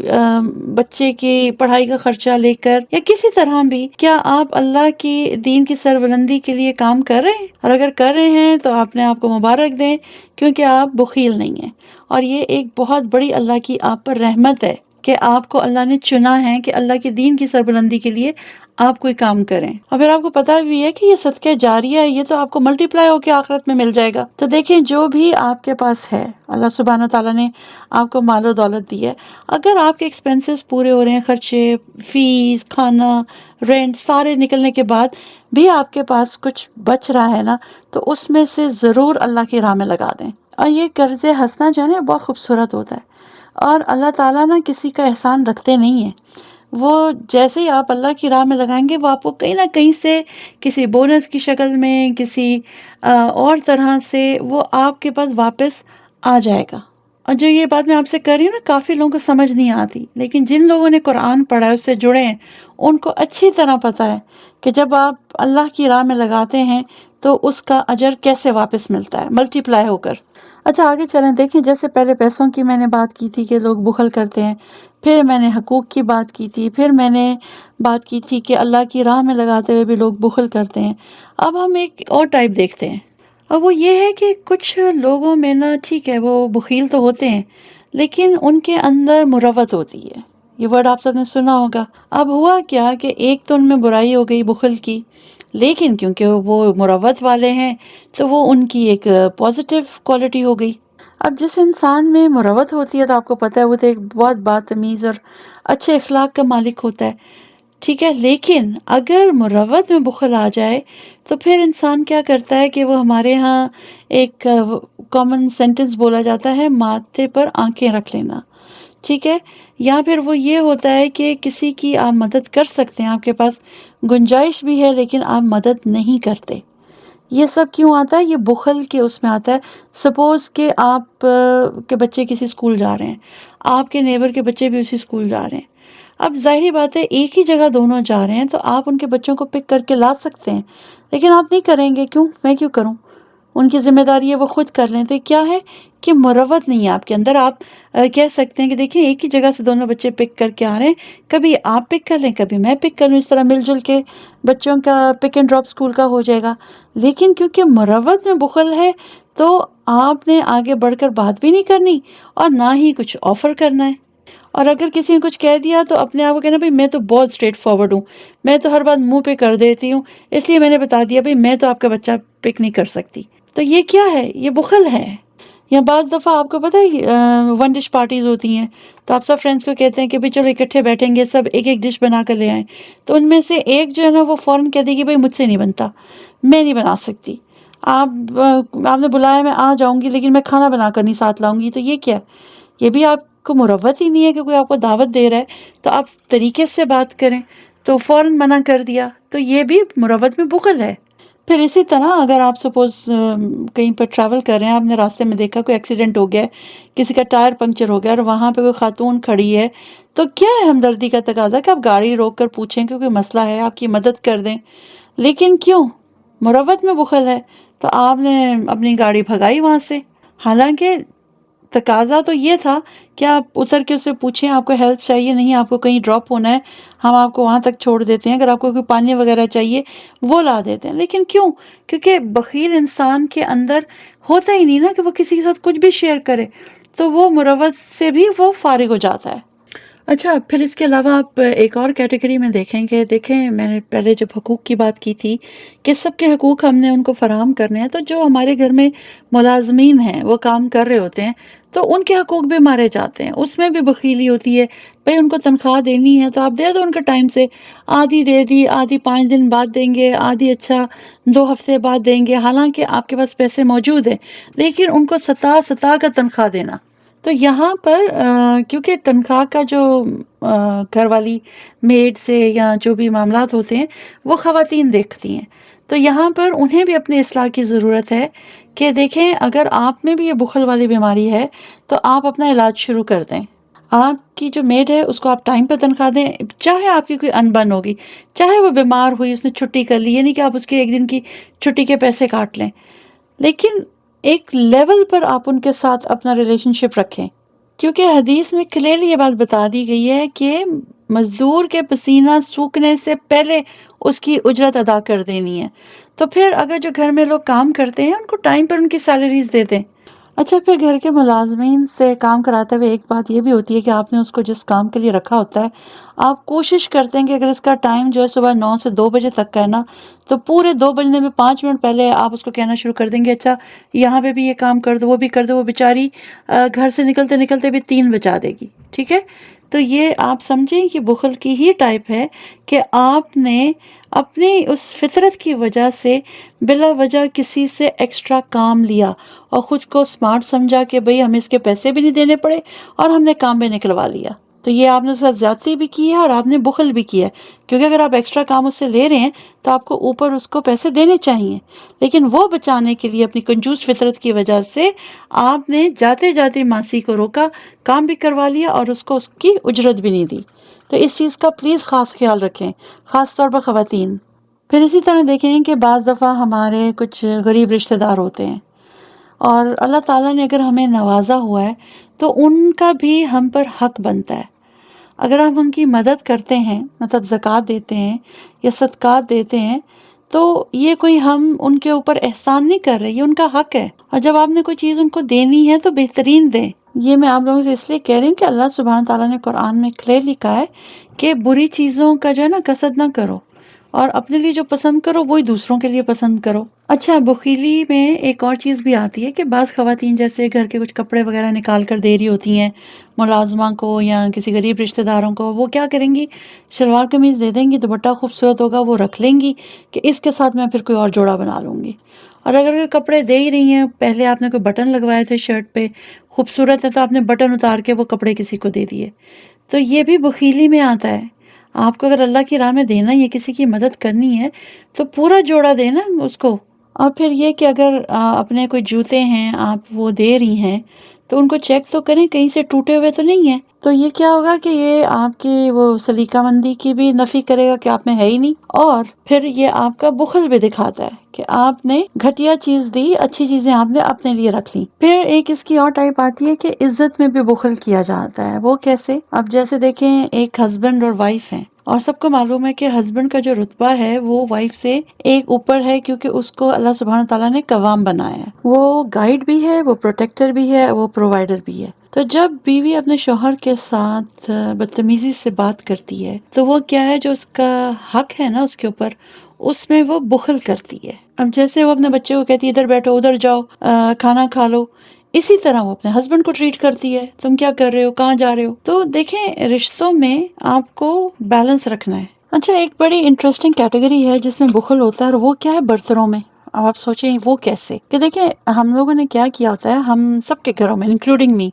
بچے کی پڑھائی کا خرچہ لے کر یا کسی طرح بھی کیا آپ اللہ کی دین کی سربلندی کے لیے کام کر رہے ہیں؟ اور اگر کر رہے ہیں تو آپ نے آپ کو مبارک دیں، کیونکہ آپ بخیل نہیں ہیں. اور یہ ایک بہت بڑی اللہ کی آپ پر رحمت ہے کہ آپ کو اللہ نے چنا ہے کہ اللہ کے دین کی سربلندی کے لیے آپ کوئی کام کریں. اور پھر آپ کو پتہ بھی ہے کہ یہ صدقہ جاریہ ہے، یہ تو آپ کو ملٹی پلائی ہو کے آخرت میں مل جائے گا. تو دیکھیں جو بھی آپ کے پاس ہے، اللہ سبحانہ تعالیٰ نے آپ کو مال و دولت دی ہے، اگر آپ کے ایکسپینسز پورے ہو رہے ہیں، خرچے، فیس، کھانا، رینٹ سارے نکلنے کے بعد بھی آپ کے پاس کچھ بچ رہا ہے نا، تو اس میں سے ضرور اللہ کی راہ میں لگا دیں. اور یہ قرض ہنسنا جو ہے نا بہت خوبصورت ہوتا ہے، اور اللہ تعالیٰ نا کسی کا احسان رکھتے نہیں ہیں. وہ جیسے ہی آپ اللہ کی راہ میں لگائیں گے وہ آپ کو کہیں نہ کہیں سے کسی بونس کی شکل میں، کسی اور طرح سے وہ آپ کے پاس واپس آ جائے گا. اور جو یہ بات میں آپ سے کر رہی ہوں نا کافی لوگوں کو سمجھ نہیں آتی، لیکن جن لوگوں نے قرآن پڑھا ہے، اس سے جڑے ہیں، ان کو اچھی طرح پتہ ہے کہ جب آپ اللہ کی راہ میں لگاتے ہیں تو اس کا اجر کیسے واپس ملتا ہے، ملٹی پلائی ہو کر. اچھا آگے چلیں، دیکھیں جیسے پہلے پیسوں کی میں نے بات کی تھی کہ لوگ بخل کرتے ہیں، پھر میں نے حقوق کی بات کی تھی، پھر میں نے بات کی تھی کہ اللہ کی راہ میں لگاتے ہوئے بھی لوگ بخل کرتے ہیں۔ اب ہم ایک اور ٹائپ دیکھتے ہیں، اور وہ یہ ہے کہ کچھ لوگوں میں نا، ٹھیک ہے وہ بخیل تو ہوتے ہیں لیکن ان کے اندر مروت ہوتی ہے۔ یہ ورڈ آپ سب نے سنا ہوگا۔ اب ہوا کیا کہ ایک تو ان میں برائی ہو گئی بخل کی، لیکن کیونکہ وہ مروت والے ہیں تو وہ ان کی ایک پازیٹیو کوالٹی ہو گئی۔ اب جس انسان میں مروت ہوتی ہے تو آپ کو پتہ ہے وہ تو ایک بہت بات تمیز اور اچھے اخلاق کا مالک ہوتا ہے، ٹھیک ہے۔ لیکن اگر مروت میں بخل آ جائے تو پھر انسان کیا کرتا ہے کہ وہ ہمارے ہاں ایک کامن سینٹنس بولا جاتا ہے، ماتھے پر آنکھیں رکھ لینا، ٹھیک ہے۔ یا پھر وہ یہ ہوتا ہے کہ کسی کی آپ مدد کر سکتے ہیں، آپ کے پاس گنجائش بھی ہے لیکن آپ مدد نہیں کرتے۔ یہ سب کیوں آتا ہے؟ یہ بخل کے اس میں آتا ہے۔ سپوز کہ آپ کے بچے کسی اسکول جا رہے ہیں، آپ کے نیبر کے بچے بھی اسی اسکول جا رہے ہیں۔ اب ظاہری بات ہے ایک ہی جگہ دونوں جا رہے ہیں تو آپ ان کے بچوں کو پک کر کے لا سکتے ہیں، لیکن آپ نہیں کریں گے۔ کیوں؟ میں کیوں کروں؟ ان کی ذمہ داری ہے وہ خود کر لیں۔ تو یہ کیا ہے کہ مروت نہیں ہے آپ کے اندر۔ آپ کہہ سکتے ہیں کہ دیکھیں ایک ہی جگہ سے دونوں بچے پک کر کے آ رہے ہیں، کبھی آپ پک کر لیں کبھی میں پک کر لوں، اس طرح مل جل کے بچوں کا پک اینڈ ڈراپ اسکول کا ہو جائے گا۔ لیکن کیونکہ مروت میں بخل ہے تو آپ نے آگے بڑھ کر بات بھی نہیں کرنی اور نہ ہی کچھ آفر کرنا ہے۔ اور اگر کسی نے کچھ کہہ دیا تو اپنے آپ کو کہنا بھئی میں تو بہت اسٹریٹ فارورڈ ہوں، میں تو ہر بات منہ پہ کر دیتی ہوں، اس لیے میں نے بتا دیا بھئی میں تو آپ کا بچہ پک نہیں کر سکتی۔ تو یہ کیا ہے؟ یہ بخل ہے۔ یا بعض دفعہ آپ کو پتہ ہے ون ڈش پارٹیز ہوتی ہیں تو آپ سب فرینڈس کو کہتے ہیں کہ بھئی چلو اکٹھے بیٹھیں گے، سب ایک ایک ڈش بنا کر لے آئیں، تو ان میں سے ایک جو ہے نا وہ فوراً کہہ دے گی بھئی مجھ سے نہیں بنتا، میں نہیں بنا سکتی، آپ نے بلایا میں آ جاؤں گی لیکن میں کھانا بنا کر نہیں ساتھ لاؤں گی۔ تو یہ کیا؟ یہ بھی آپ کو مروت ہی نہیں ہے کہ کوئی آپ کو دعوت دے رہا ہے تو آپ طریقے سے بات کریں، تو فوراً منع کر دیا، تو یہ بھی مروت میں بخل ہے۔ پھر اسی طرح اگر آپ سپوز کہیں پر ٹریول کر رہے ہیں، آپ نے راستے میں دیکھا کوئی ایکسیڈنٹ ہو گیا ہے، کسی کا ٹائر پنکچر ہو گیا اور وہاں پہ کوئی خاتون کھڑی ہے، تو کیا ہے ہمدردی کا تقاضا کہ آپ گاڑی روک کر پوچھیں کہ کوئی مسئلہ ہے، آپ کی مدد کر دیں۔ لیکن کیوں؟ مروت میں بخل ہے تو آپ نے اپنی گاڑی بھگائی وہاں سے، حالانکہ تقاضا تو یہ تھا کہ آپ اتر کے اس سے پوچھیں آپ کو ہیلپ چاہیے، نہیں آپ کو کہیں ڈراپ ہونا ہے، ہم آپ کو وہاں تک چھوڑ دیتے ہیں، اگر آپ کو کوئی پانی وغیرہ چاہیے وہ لا دیتے ہیں۔ لیکن کیوں؟ کیونکہ بخیل انسان کے اندر ہوتا ہی نہیں نا کہ وہ کسی کے ساتھ کچھ بھی شیئر کرے، تو وہ مروت سے بھی وہ فارغ ہو جاتا ہے۔ اچھا، پھر اس کے علاوہ آپ ایک اور کیٹیگری میں دیکھیں کہ دیکھیں میں نے پہلے جب حقوق کی بات کی تھی کہ سب کے حقوق ہم نے ان کو فراہم کرنے ہیں، تو جو ہمارے گھر میں ملازمین ہیں وہ کام کر رہے ہوتے ہیں تو ان کے حقوق بھی مارے جاتے ہیں، اس میں بھی بخیلی ہوتی ہے۔ بھئی ان کو تنخواہ دینی ہے تو آپ دے دو ان کا ٹائم سے، آدھی دے دی، آدھی 5 دن بعد دیں گے، آدھی اچھا 2 ہفتے بعد دیں گے، حالانکہ آپ کے پاس پیسے موجود ہیں، لیکن ان کو ستا ستا کر تنخواہ دینا۔ تو یہاں پر کیونکہ تنخواہ کا جو گھر والی میڈ سے یا جو بھی معاملات ہوتے ہیں وہ خواتین دیکھتی ہیں، تو یہاں پر انہیں بھی اپنی اصلاح کی ضرورت ہے کہ دیکھیں اگر آپ میں بھی یہ بخل والی بیماری ہے تو آپ اپنا علاج شروع کر دیں۔ آپ کی جو میڈ ہے اس کو آپ ٹائم پہ تنخواہ دیں، چاہے آپ کی کوئی انبن ہوگی، چاہے وہ بیمار ہوئی، اس نے چھٹی کر لی، یہ نہیں کہ آپ اس کے ایک دن کی چھٹی کے پیسے کاٹ لیں، لیکن ایک لیول پر آپ ان کے ساتھ اپنا ریلیشن شپ رکھیں، کیونکہ حدیث میں کلیئرلی یہ بات بتا دی گئی ہے کہ مزدور کے پسینہ سوکھنے سے پہلے اس کی اجرت ادا کر دینی ہے۔ تو پھر اگر جو گھر میں لوگ کام کرتے ہیں ان کو ٹائم پر ان کی سیلریز دے دیں۔ اچھا، پھر گھر کے ملازمین سے کام کراتے ہوئے ایک بات یہ بھی ہوتی ہے کہ آپ نے اس کو جس کام کے لیے رکھا ہوتا ہے آپ کوشش کرتے ہیں کہ اگر اس کا ٹائم جو ہے صبح 9 سے 2 بجے تک کا ہے نا، تو پورے 2 بجنے میں 5 منٹ پہلے آپ اس کو کہنا شروع کر دیں گے اچھا یہاں پہ بھی یہ کام کر دو، وہ بھی کر دو، وہ بیچاری گھر سے نکلتے نکلتے بھی 3 بجا دے گی، ٹھیک ہے۔ تو یہ آپ سمجھیں کہ بخل کی ہی ٹائپ ہے کہ آپ نے اپنی اس فطرت کی وجہ سے بلا وجہ کسی سے ایکسٹرا کام لیا اور خود کو سمارٹ سمجھا کہ بھئی ہمیں اس کے پیسے بھی نہیں دینے پڑے اور ہم نے کام بھی نکلوا لیا، تو یہ آپ نے اس کے ساتھ زیادتی بھی کی ہے اور آپ نے بخل بھی کیا ہے، کیونکہ اگر آپ ایکسٹرا کام اس سے لے رہے ہیں تو آپ کو اوپر اس کو پیسے دینے چاہیے، لیکن وہ بچانے کے لیے اپنی کنجوس فطرت کی وجہ سے آپ نے جاتے جاتے ماسی کو روکا، کام بھی کروا لیا اور اس کو اس کی اجرت بھی نہیں دی۔ تو اس چیز کا پلیز خاص خیال رکھیں، خاص طور پر خواتین۔ پھر اسی طرح دیکھیں کہ بعض دفعہ ہمارے کچھ غریب رشتہ دار ہوتے ہیں اور اللہ تعالیٰ نے اگر ہمیں نوازا ہوا ہے تو ان کا بھی ہم پر حق بنتا ہے۔ اگر ہم ان کی مدد کرتے ہیں، مطلب زکوٰۃ دیتے ہیں یا صدقات دیتے ہیں، تو یہ کوئی ہم ان کے اوپر احسان نہیں کر رہے، یہ ان کا حق ہے، اور جب آپ نے کوئی چیز ان کو دینی ہے تو بہترین دیں۔ یہ میں آپ لوگوں سے اس لیے کہہ رہی ہوں کہ اللہ سبحانہ تعالیٰ نے قرآن میں کلیئر لکھا ہے کہ بری چیزوں کا جو ہے نا قصد نہ کرو، اور اپنے لیے جو پسند کرو وہی دوسروں کے لیے پسند کرو۔ اچھا، بخیلی میں ایک اور چیز بھی آتی ہے کہ بعض خواتین جیسے گھر کے کچھ کپڑے وغیرہ نکال کر دے رہی ہوتی ہیں ملازمہ کو یا کسی غریب رشتہ داروں کو، وہ کیا کریں گی، شلوار قمیض دے دیں گی، دوپٹہ خوبصورت ہوگا وہ رکھ لیں گی کہ اس کے ساتھ میں پھر کوئی اور جوڑا بنا لوں گی۔ اور اگر کوئی کپڑے دے ہی رہی ہیں، پہلے آپ نے کوئی بٹن لگوائے تھے شرٹ پہ، خوبصورت ہے تو آپ نے بٹن اتار کے وہ کپڑے کسی کو دے دیے، تو یہ بھی بخیلی میں آتا ہے۔ آپ کو اگر اللہ کی راہ میں دینا ہے، کسی کی مدد کرنی ہے، تو پورا جوڑا دینا اس کو۔ اور پھر یہ کہ اگر اپنے کوئی جوتے ہیں آپ وہ دے رہی ہیں تو ان کو چیک تو کریں کہیں سے ٹوٹے ہوئے تو نہیں ہیں، تو یہ کیا ہوگا کہ یہ آپ کی وہ سلیقہ مندی کی بھی نفی کرے گا کہ آپ میں ہے ہی نہیں، اور پھر یہ آپ کا بخل بھی دکھاتا ہے کہ آپ نے گھٹیا چیز دی، اچھی چیزیں آپ نے اپنے لیے رکھ لی۔ پھر ایک اس کی اور ٹائپ آتی ہے کہ عزت میں بھی بخل کیا جاتا ہے۔ وہ کیسے؟ اب جیسے دیکھیں ایک ہسبینڈ اور وائف ہیں، اور سب کو معلوم ہے کہ ہسبینڈ کا جو رتبہ ہے وہ وائف سے ایک اوپر ہے، کیونکہ اس کو اللہ سبحانہ تعالیٰ نے قوام بنایا ہے، وہ گائیڈ بھی ہے، وہ پروٹیکٹر بھی ہے، وہ پرووائڈر بھی ہے۔ تو جب بیوی اپنے شوہر کے ساتھ بدتمیزی سے بات کرتی ہے تو وہ کیا ہے، جو اس کا حق ہے نا اس کے اوپر، اس میں وہ بخل کرتی ہے۔ اب جیسے وہ اپنے بچے کو کہتی ہے ادھر بیٹھو، ادھر جاؤ، کھانا کھا لو، اسی طرح وہ اپنے ہسبینڈ کو ٹریٹ کرتی ہے، تم کیا کر رہے ہو، کہاں جا رہے ہو۔ تو دیکھیں رشتوں میں آپ کو بیلنس رکھنا ہے۔ اچھا، ایک بڑی انٹرسٹنگ کیٹیگری ہے جس میں بخل ہوتا ہے، اور وہ کیا ہے، برتنوں میں۔ اب آپ سوچیں وہ کیسے، کہ دیکھیں ہم لوگوں نے کیا کیا ہوتا ہے، ہم سب کے گھروں میں انکلوڈنگ می،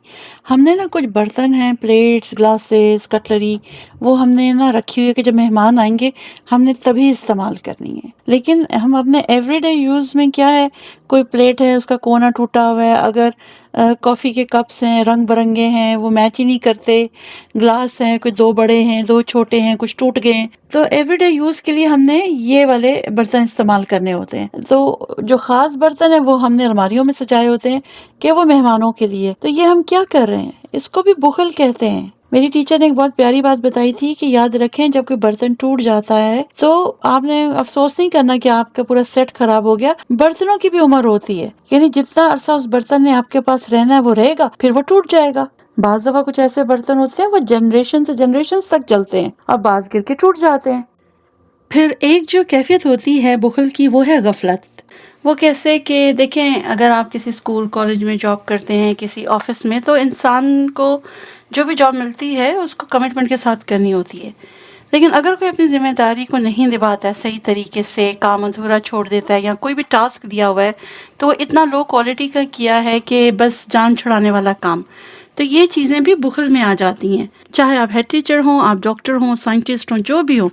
ہم نے نا کچھ برتن ہیں، پلیٹس، گلاسز، کٹلری، وہ ہم نے نا رکھی ہوئی ہے کہ جب مہمان آئیں گے ہم نے تبھی استعمال کرنی ہے۔ لیکن ہم اپنے ایوری ڈے یوز میں کیا ہے، کوئی پلیٹ ہے اس کا کونا ٹوٹا ہوا ہے، اگر کافی کے کپس ہیں رنگ برنگے ہیں وہ میچ ہی نہیں کرتے، گلاس ہیں کوئی دو بڑے ہیں دو چھوٹے ہیں، کچھ ٹوٹ گئے ہیں، تو ایوری ڈے یوز کے لیے ہم نے یہ والے برتن استعمال کرنے ہوتے ہیں۔ تو جو خاص برتن ہیں وہ ہم نے الماریوں میں سجائے ہوتے ہیں کہ وہ مہمانوں کے لیے۔ تو یہ ہم کیا کر رہے ہیں، اس کو بھی بخل کہتے ہیں۔ میری ٹیچر نے ایک بہت پیاری بات بتائی تھی کہ یاد رکھیں جب کوئی برتن ٹوٹ جاتا ہے تو آپ نے افسوس نہیں کرنا کہ آپ کا پورا سیٹ خراب ہو گیا، برتنوں کی بھی عمر ہوتی ہے، یعنی جتنا عرصہ اس برتن نے آپ کے پاس رہنا ہے وہ رہے گا، پھر وہ ٹوٹ جائے گا۔ بعض دفعہ کچھ ایسے برتن ہوتے ہیں وہ جنریشن سے جنریشن تک چلتے ہیں اور بعض گر کے ٹوٹ جاتے ہیں۔ پھر ایک جو کیفیت ہوتی ہے بخل کی وہ ہے غفلت۔ وہ کیسے، کہ دیکھیں اگر آپ کسی اسکول کالج میں جاب کرتے ہیں، کسی آفس میں، تو انسان کو جو بھی جاب ملتی ہے اس کو کمٹمنٹ کے ساتھ کرنی ہوتی ہے، لیکن اگر کوئی اپنی ذمہ داری کو نہیں نبھاتا ہے صحیح طریقے سے، کام ادھورا چھوڑ دیتا ہے یا کوئی بھی ٹاسک دیا ہوا ہے تو وہ اتنا لو کوالٹی کا کیا ہے کہ بس جان چھڑانے والا کام، تو یہ چیزیں بھی بخل میں آ جاتی ہیں۔ چاہے آپ ہیڈ ٹیچر ہوں، آپ ڈاکٹر ہوں، سائنٹسٹ ہوں، جو بھی ہوں،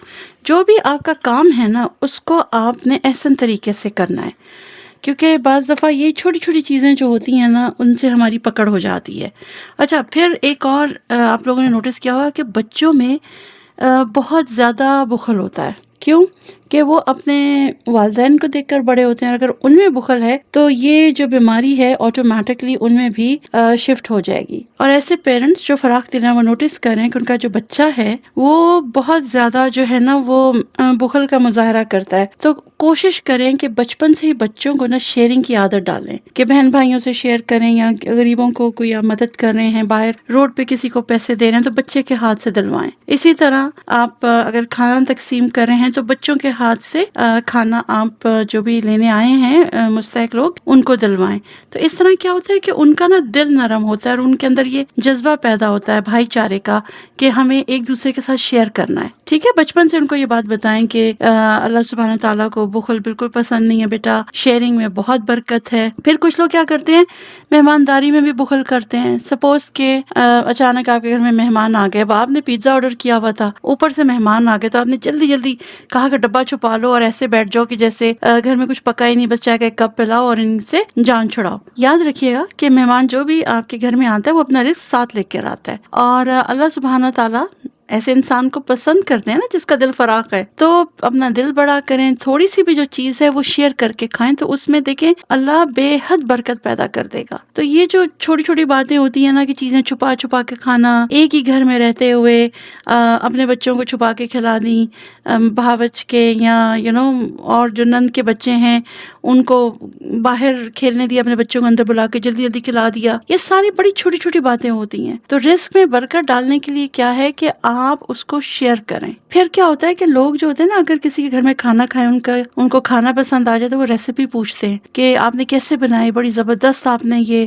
جو بھی آپ کا کام ہے نا اس کو آپ نے احسن طریقے سے کرنا ہے، کیونکہ بعض دفعہ یہ چھوٹی چھوٹی چیزیں جو ہوتی ہیں نا ان سے ہماری پکڑ ہو جاتی ہے۔ اچھا، پھر ایک اور آپ لوگوں نے نوٹس کیا ہوگا کہ بچوں میں بہت زیادہ بخل ہوتا ہے۔ کیوں؟ کہ وہ اپنے والدین کو دیکھ کر بڑے ہوتے ہیں، اگر ان میں بخل ہے تو یہ جو بیماری ہے آٹومیٹکلی ان میں بھی شفٹ ہو جائے گی۔ اور ایسے پیرنٹس جو فراخ دل ہیں وہ نوٹس کریں کہ ان کا جو بچہ ہے وہ بہت زیادہ جو ہے نا وہ بخل کا مظاہرہ کرتا ہے، تو کوشش کریں کہ بچپن سے ہی بچوں کو نا شیئرنگ کی عادت ڈالیں، کہ بہن بھائیوں سے شیئر کریں، یا غریبوں کو کوئی آپ مدد کر رہے ہیں، باہر روڈ پہ کسی کو پیسے دے رہے ہیں تو بچے کے ہاتھ سے دلوائیں۔ اسی طرح آپ اگر کھانا تقسیم کر رہے ہیں تو بچوں کے ہاتھ سے کھانا آپ جو بھی لینے آئے ہیں مستحق لوگ ان کو دلوائیں۔ تو اس طرح کیا ہوتا ہے کہ ان کا نا دل نرم ہوتا ہے اور ان کے اندر یہ جذبہ پیدا ہوتا ہے بھائی چارے کا کہ ہمیں ایک دوسرے کے ساتھ شیئر کرنا ہے۔ ٹھیک ہے، بچپن سے ان کو یہ بات بتائیں کہ اللہ سبحانہ تعالیٰ کو بخل بالکل پسند نہیں ہے بیٹا، شیئرنگ میں بہت برکت ہے۔ پھر کچھ لوگ کیا کرتے ہیں، مہمانداری میں بھی بخل کرتے ہیں۔ سپوز کہ اچانک آپ کے گھر میں مہمان آ گئے، اب آپ نے پیزا آرڈر کیا ہوا تھا، اوپر سے مہمان آ گئے تو آپ نے جلدی جلدی کہا کہ ڈبہ چھپا لو اور ایسے بیٹھ جاؤ کہ جیسے گھر میں کچھ پکا ہی نہیں، بس چائے کا ایک کپ پلاؤ اور ان سے جان چھڑاؤ۔ یاد رکھیے گا کہ مہمان جو بھی آپ کے گھر میں آتا ہے وہ اپنا رزق ساتھ لے کر آتا ہے، اور اللہ سبحانہ تعالیٰ ایسے انسان کو پسند کرتے ہیں نا جس کا دل فراخ ہے، تو اپنا دل بڑا کریں، تھوڑی سی بھی جو چیز ہے وہ شیئر کر کے کھائیں، تو اس میں دیکھیں اللہ بے حد برکت پیدا کر دے گا۔ تو یہ جو چھوٹی چھوٹی باتیں ہوتی ہیں نا کہ چیزیں چھپا چھپا کے کھانا، ایک ہی گھر میں رہتے ہوئے اپنے بچوں کو چھپا کے کھلا دی، بھاوچ کے یا اور جو نند کے بچے ہیں ان کو باہر کھیلنے دیا، اپنے بچوں کو اندر بلا کے جلدی جلدی کھلا دیا، یہ ساری بڑی چھوٹی چھوٹی باتیں ہوتی ہیں۔ تو رزق میں برکت ڈالنے کے لیے کیا ہے کہ آپ اس کو شیئر کریں۔ پھر کیا ہوتا ہے کہ لوگ جو ہوتے ہیں نا، اگر کسی کے گھر میں کھانا کھائے، ان کو کھانا پسند آ جائے تو وہ ریسیپی پوچھتے ہیں کہ آپ نے کیسے بنائی، بڑی زبردست آپ نے یہ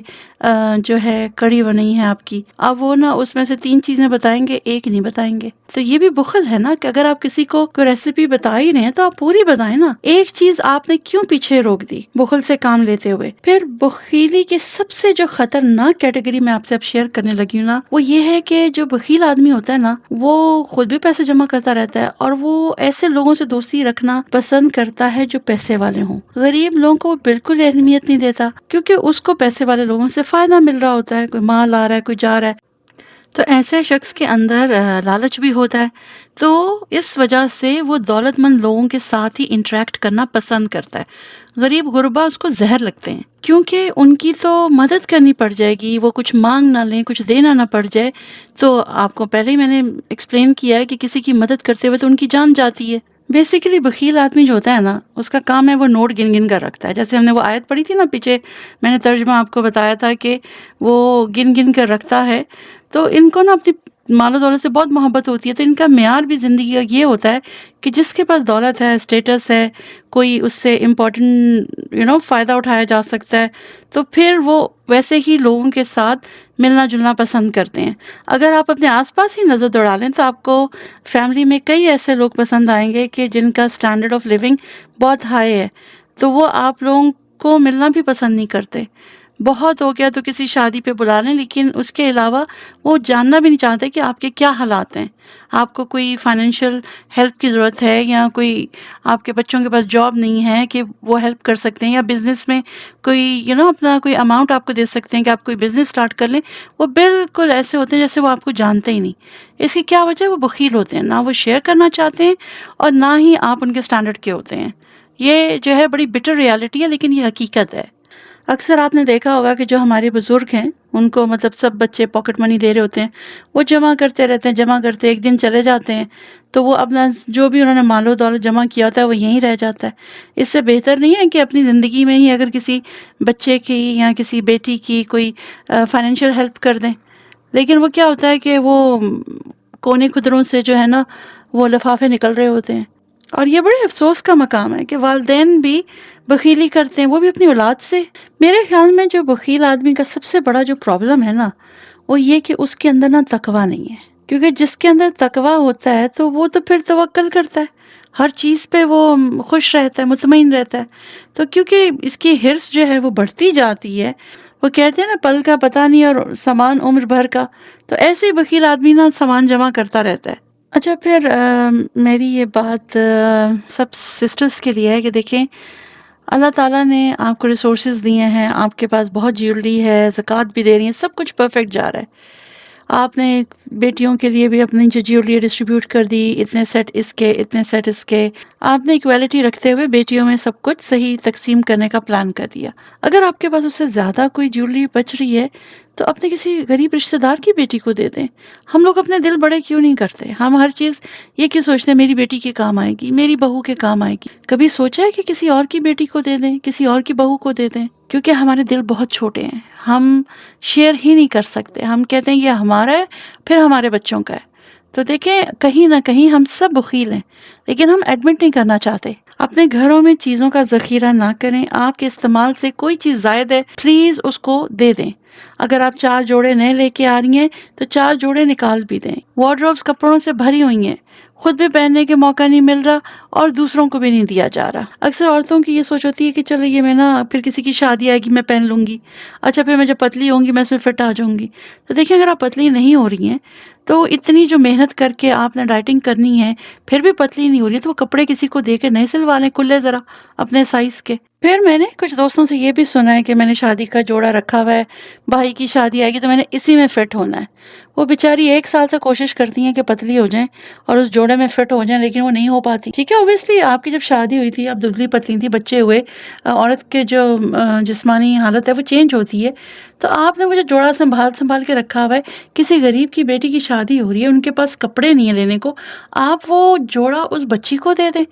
جو ہے کڑی بنائی ہے آپ کی۔ اب وہ اس میں سے 3 چیزیں بتائیں گے، ایک نہیں بتائیں گے۔ تو یہ بھی بخل ہے نا کہ اگر آپ کسی کو کوئی ریسیپی بتا ہی رہے ہیں تو آپ پوری بتائیں نا، ایک چیز آپ نے کیوں پیچھے روک دی بخل سے کام لیتے ہوئے۔ پھر بخیلی کی سب سے جو خطرناک کیٹیگری میں آپ سے اب شیئر کرنے لگی ہوں نا، وہ یہ ہے کہ جو بخیل آدمی ہوتا ہے نا، وہ خود بھی پیسے جمع کرتا رہتا ہے اور وہ ایسے لوگوں سے دوستی رکھنا پسند کرتا ہے جو پیسے والے ہوں۔ غریب لوگوں کو بالکل اہمیت نہیں دیتا، کیونکہ اس کو پیسے والے لوگوں سے فائدہ مل رہا ہوتا ہے، کوئی مال آ رہا ہے، کوئی جا رہا ہے۔ تو ایسے شخص کے اندر لالچ بھی ہوتا ہے، تو اس وجہ سے وہ دولت مند لوگوں کے ساتھ ہی انٹریکٹ کرنا پسند کرتا ہے۔ غریب غربا اس کو زہر لگتے ہیں، کیونکہ ان کی تو مدد کرنی پڑ جائے گی، وہ کچھ مانگ نہ لیں، کچھ دینا نہ پڑ جائے۔ تو آپ کو پہلے ہی میں نے ایکسپلین کیا ہے کہ کسی کی مدد کرتے ہوئے تو ان کی جان جاتی ہے۔ بیسیکلی بخیل آدمی جو ہوتا ہے نا، اس کا کام ہے وہ نوٹ گن گن کر رکھتا ہے۔ جیسے ہم نے وہ آیت پڑھی تھی نا پیچھے، میں نے ترجمہ آپ کو بتایا تھا کہ وہ گن گن کر رکھتا ہے۔ تو ان کو نا اپنی مال و دولت سے بہت محبت ہوتی ہے، تو ان کا معیار بھی زندگی کا یہ ہوتا ہے کہ جس کے پاس دولت ہے، اسٹیٹس ہے، کوئی اس سے امپورٹنٹ فائدہ اٹھایا جا سکتا ہے، تو پھر وہ ویسے ہی لوگوں کے ساتھ ملنا جلنا پسند کرتے ہیں۔ اگر آپ اپنے آس پاس ہی نظر دوڑا لیں تو آپ کو فیملی میں کئی ایسے لوگ پسند آئیں گے کہ جن کا اسٹینڈرڈ آف لیونگ بہت ہائی ہے، تو وہ آپ لوگوں کو ملنا بھی پسند نہیں کرتے۔ بہت ہو گیا تو کسی شادی پہ بلا لیں، لیکن اس کے علاوہ وہ جاننا بھی نہیں چاہتے کہ آپ کے کیا حالات ہیں، آپ کو کوئی فائنینشیل ہیلپ کی ضرورت ہے، یا کوئی آپ کے بچوں کے پاس جاب نہیں ہے کہ وہ ہیلپ کر سکتے ہیں، یا بزنس میں کوئی اپنا کوئی اماؤنٹ آپ کو دے سکتے ہیں کہ آپ کوئی بزنس سٹارٹ کر لیں۔ وہ بالکل ایسے ہوتے ہیں جیسے وہ آپ کو جانتے ہی نہیں۔ اس کی کیا وجہ ہے؟ وہ بخیل ہوتے ہیں، نہ وہ شیئر کرنا چاہتے ہیں اور نہ ہی آپ ان کے سٹینڈرڈ کے ہوتے ہیں۔ یہ جو ہے بڑی بٹر ریالٹی ہے، لیکن یہ حقیقت ہے۔ اکثر آپ نے دیکھا ہوگا کہ جو ہمارے بزرگ ہیں ان کو سب بچے پاکٹ منی دے رہے ہوتے ہیں، وہ جمع کرتے رہتے ہیں، جمع کرتے ایک دن چلے جاتے ہیں، تو وہ اپنا جو بھی انہوں نے مال و دولت جمع کیا ہوتا ہے وہ یہیں رہ جاتا ہے۔ اس سے بہتر نہیں ہے کہ اپنی زندگی میں ہی اگر کسی بچے کی یا کسی بیٹی کی کوئی فائنینشیل ہیلپ کر دیں، لیکن وہ کیا ہوتا ہے کہ وہ کونے خدروں سے جو ہے نا وہ لفافے نکل رہے ہوتے ہیں۔ اور یہ بڑے افسوس کا مقام ہے کہ والدین بھی بخیلی کرتے ہیں، وہ بھی اپنی اولاد سے۔ میرے خیال میں جو بخیل آدمی کا سب سے بڑا جو پرابلم ہے نا، وہ یہ کہ اس کے اندر نا تقویٰ نہیں ہے، کیونکہ جس کے اندر تقویٰ ہوتا ہے تو وہ تو پھر توکل کرتا ہے، ہر چیز پہ وہ خوش رہتا ہے، مطمئن رہتا ہے۔ تو کیونکہ اس کی حرص جو ہے وہ بڑھتی جاتی ہے، وہ کہتے ہیں نا پل کا پتہ نہیں اور سامان عمر بھر کا، تو ایسے ہی بخیل آدمی نا سامان جمع کرتا رہتا ہے۔ اچھا، پھر میری یہ بات سب سسٹرز کے لیے ہے کہ دیکھیں، اللہ تعالیٰ نے آپ کو ریسورسز دیے ہیں، آپ کے پاس بہت جیولری ہے، زکوٰۃ بھی دے رہی ہیں، سب کچھ پرفیکٹ جا رہا ہے۔ آپ نے بیٹیوں کے لیے بھی اپنی جو جیولری ڈسٹریبیوٹ کر دی، اتنے سیٹ اس کے، اتنے سیٹ اس کے، آپ نے ایکویلٹی رکھتے ہوئے بیٹیوں میں سب کچھ صحیح تقسیم کرنے کا پلان کر دیا۔ اگر آپ کے پاس اس سے زیادہ کوئی جیولری بچ رہی ہے تو اپنے کسی غریب رشتہ دار کی بیٹی کو دے دیں۔ ہم لوگ اپنے دل بڑے کیوں نہیں کرتے؟ ہم ہر چیز یہ کیوں سوچتے ہیں میری بیٹی کے کام آئے گی، میری بہو کے کام آئے گی؟ کبھی سوچا ہے کہ کسی اور کی بیٹی کو دے دیں، کسی اور کی بہو کو دے دیں؟ کیونکہ ہمارے دل بہت چھوٹے ہیں، ہم شیئر ہی نہیں کر سکتے۔ ہم کہتے ہیں یہ ہمارا ہے، پھر ہمارے بچوں کا ہے۔ تو دیکھیں، کہیں نہ کہیں ہم سب بخیل ہیں، لیکن ہم ایڈمٹ نہیں کرنا چاہتے۔ اپنے گھروں میں چیزوں کا ذخیرہ نہ کریں۔ آپ کے استعمال سے کوئی چیز زائد ہے، پلیز اس کو دے دیں۔ اگر آپ 4 جوڑے نئے لے کے آ رہی ہیں تو 4 جوڑے نکال بھی دیں۔ وارڈروبس کپڑوں سے بھری ہوئی ہیں، خود بھی پہننے کے موقع نہیں مل رہا اور دوسروں کو بھی نہیں دیا جا رہا۔ اکثر عورتوں کی یہ سوچ ہوتی ہے کہ چلو یہ میں نا پھر کسی کی شادی آئے گی میں پہن لوں گی، اچھا پھر میں جب پتلی ہوں گی میں اس میں فٹ آ جاؤں گی۔ تو دیکھیں اگر آپ پتلی نہیں ہو رہی ہیں تو اتنی جو محنت کر کے آپ نے ڈائٹنگ کرنی ہے پھر بھی پتلی نہیں ہو رہی ہے، تو وہ کپڑے کسی کو دے کے نہیں سلوا لیں کھلے ذرا اپنے سائز کے۔ پھر میں نے کچھ دوستوں سے یہ بھی سنا ہے کہ میں نے شادی کا جوڑا رکھا ہوا ہے، بھائی کی شادی آئے گی تو میں نے اسی میں فٹ ہونا ہے۔ وہ بیچاری 1 سال سے کوشش کرتی ہیں کہ پتلی ہو جائیں اور اس جوڑے میں فٹ ہو جائیں، لیکن وہ نہیں ہو پاتی۔ ٹھیک ہے، اوبیسلی آپ کی جب شادی ہوئی تھی آپ دبلی پتلی تھی، بچے ہوئے، عورت کے جو جسمانی حالت ہے وہ چینج ہوتی ہے، تو آپ نے مجھے جوڑا سنبھال کے رکھا ہوا ہے۔ کسی غریب کی بیٹی کی شادی ہو رہی ہے، ان کے پاس کپڑے نہیں ہیں لینے کو، آپ وہ جوڑا اس بچی کو دے دیں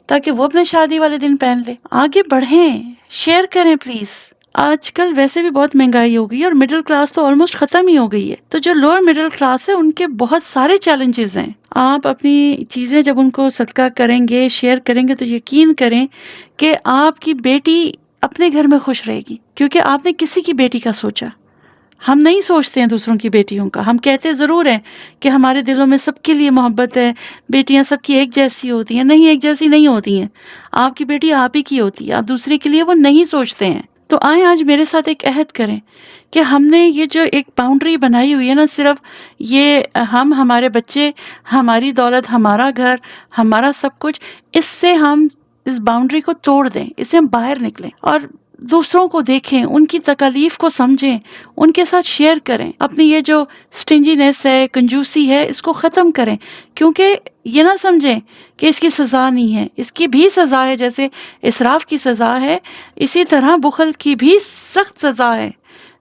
تاکہ وہ اپنے شادی والے دن پہن لے۔ آگے بڑھیں، شیئر کریں پلیز۔ آج کل ویسے بھی بہت مہنگائی ہو گئی ہے اور مڈل کلاس تو آلموسٹ ختم ہی ہو گئی ہے، تو جو لوور مڈل کلاس ہے ان کے بہت سارے چیلنجز ہیں۔ آپ اپنی چیزیں جب ان کو صدقہ کریں گے، شیئر کریں گے، تو یقین کریں کہ آپ کی بیٹی اپنے گھر میں خوش رہے گی، کیونکہ آپ نے کسی کی بیٹی کا سوچا۔ ہم نہیں سوچتے ہیں دوسروں کی بیٹیوں کا، ہم کہتے ضرور ہیں کہ ہمارے دلوں میں سب کے لیے محبت ہے، بیٹیاں سب کی ایک جیسی ہوتی ہیں۔ نہیں، ایک جیسی نہیں ہوتی ہیں، آپ کی بیٹی آپ ہی کی ہوتی ہے، آپ دوسرے کے لیے وہ نہیں سوچتے ہیں۔ تو آئیں آج میرے ساتھ ایک عہد کریں کہ ہم نے یہ جو ایک باؤنڈری بنائی ہوئی ہے نا، صرف یہ ہمارے بچے، ہماری دولت، ہمارا گھر، ہمارا سب کچھ، اس سے ہم اس باؤنڈری کو توڑ دیں، اس سے ہم باہر نکلیں اور دوسروں کو دیکھیں، ان کی تکالیف کو سمجھیں، ان کے ساتھ شیئر کریں۔ اپنی یہ جو سٹنجینس ہے، کنجوسی ہے، اس کو ختم کریں، کیونکہ یہ نہ سمجھیں کہ اس کی سزا نہیں ہے، اس کی بھی سزا ہے۔ جیسے اسراف کی سزا ہے، اسی طرح بخل کی بھی سخت سزا ہے۔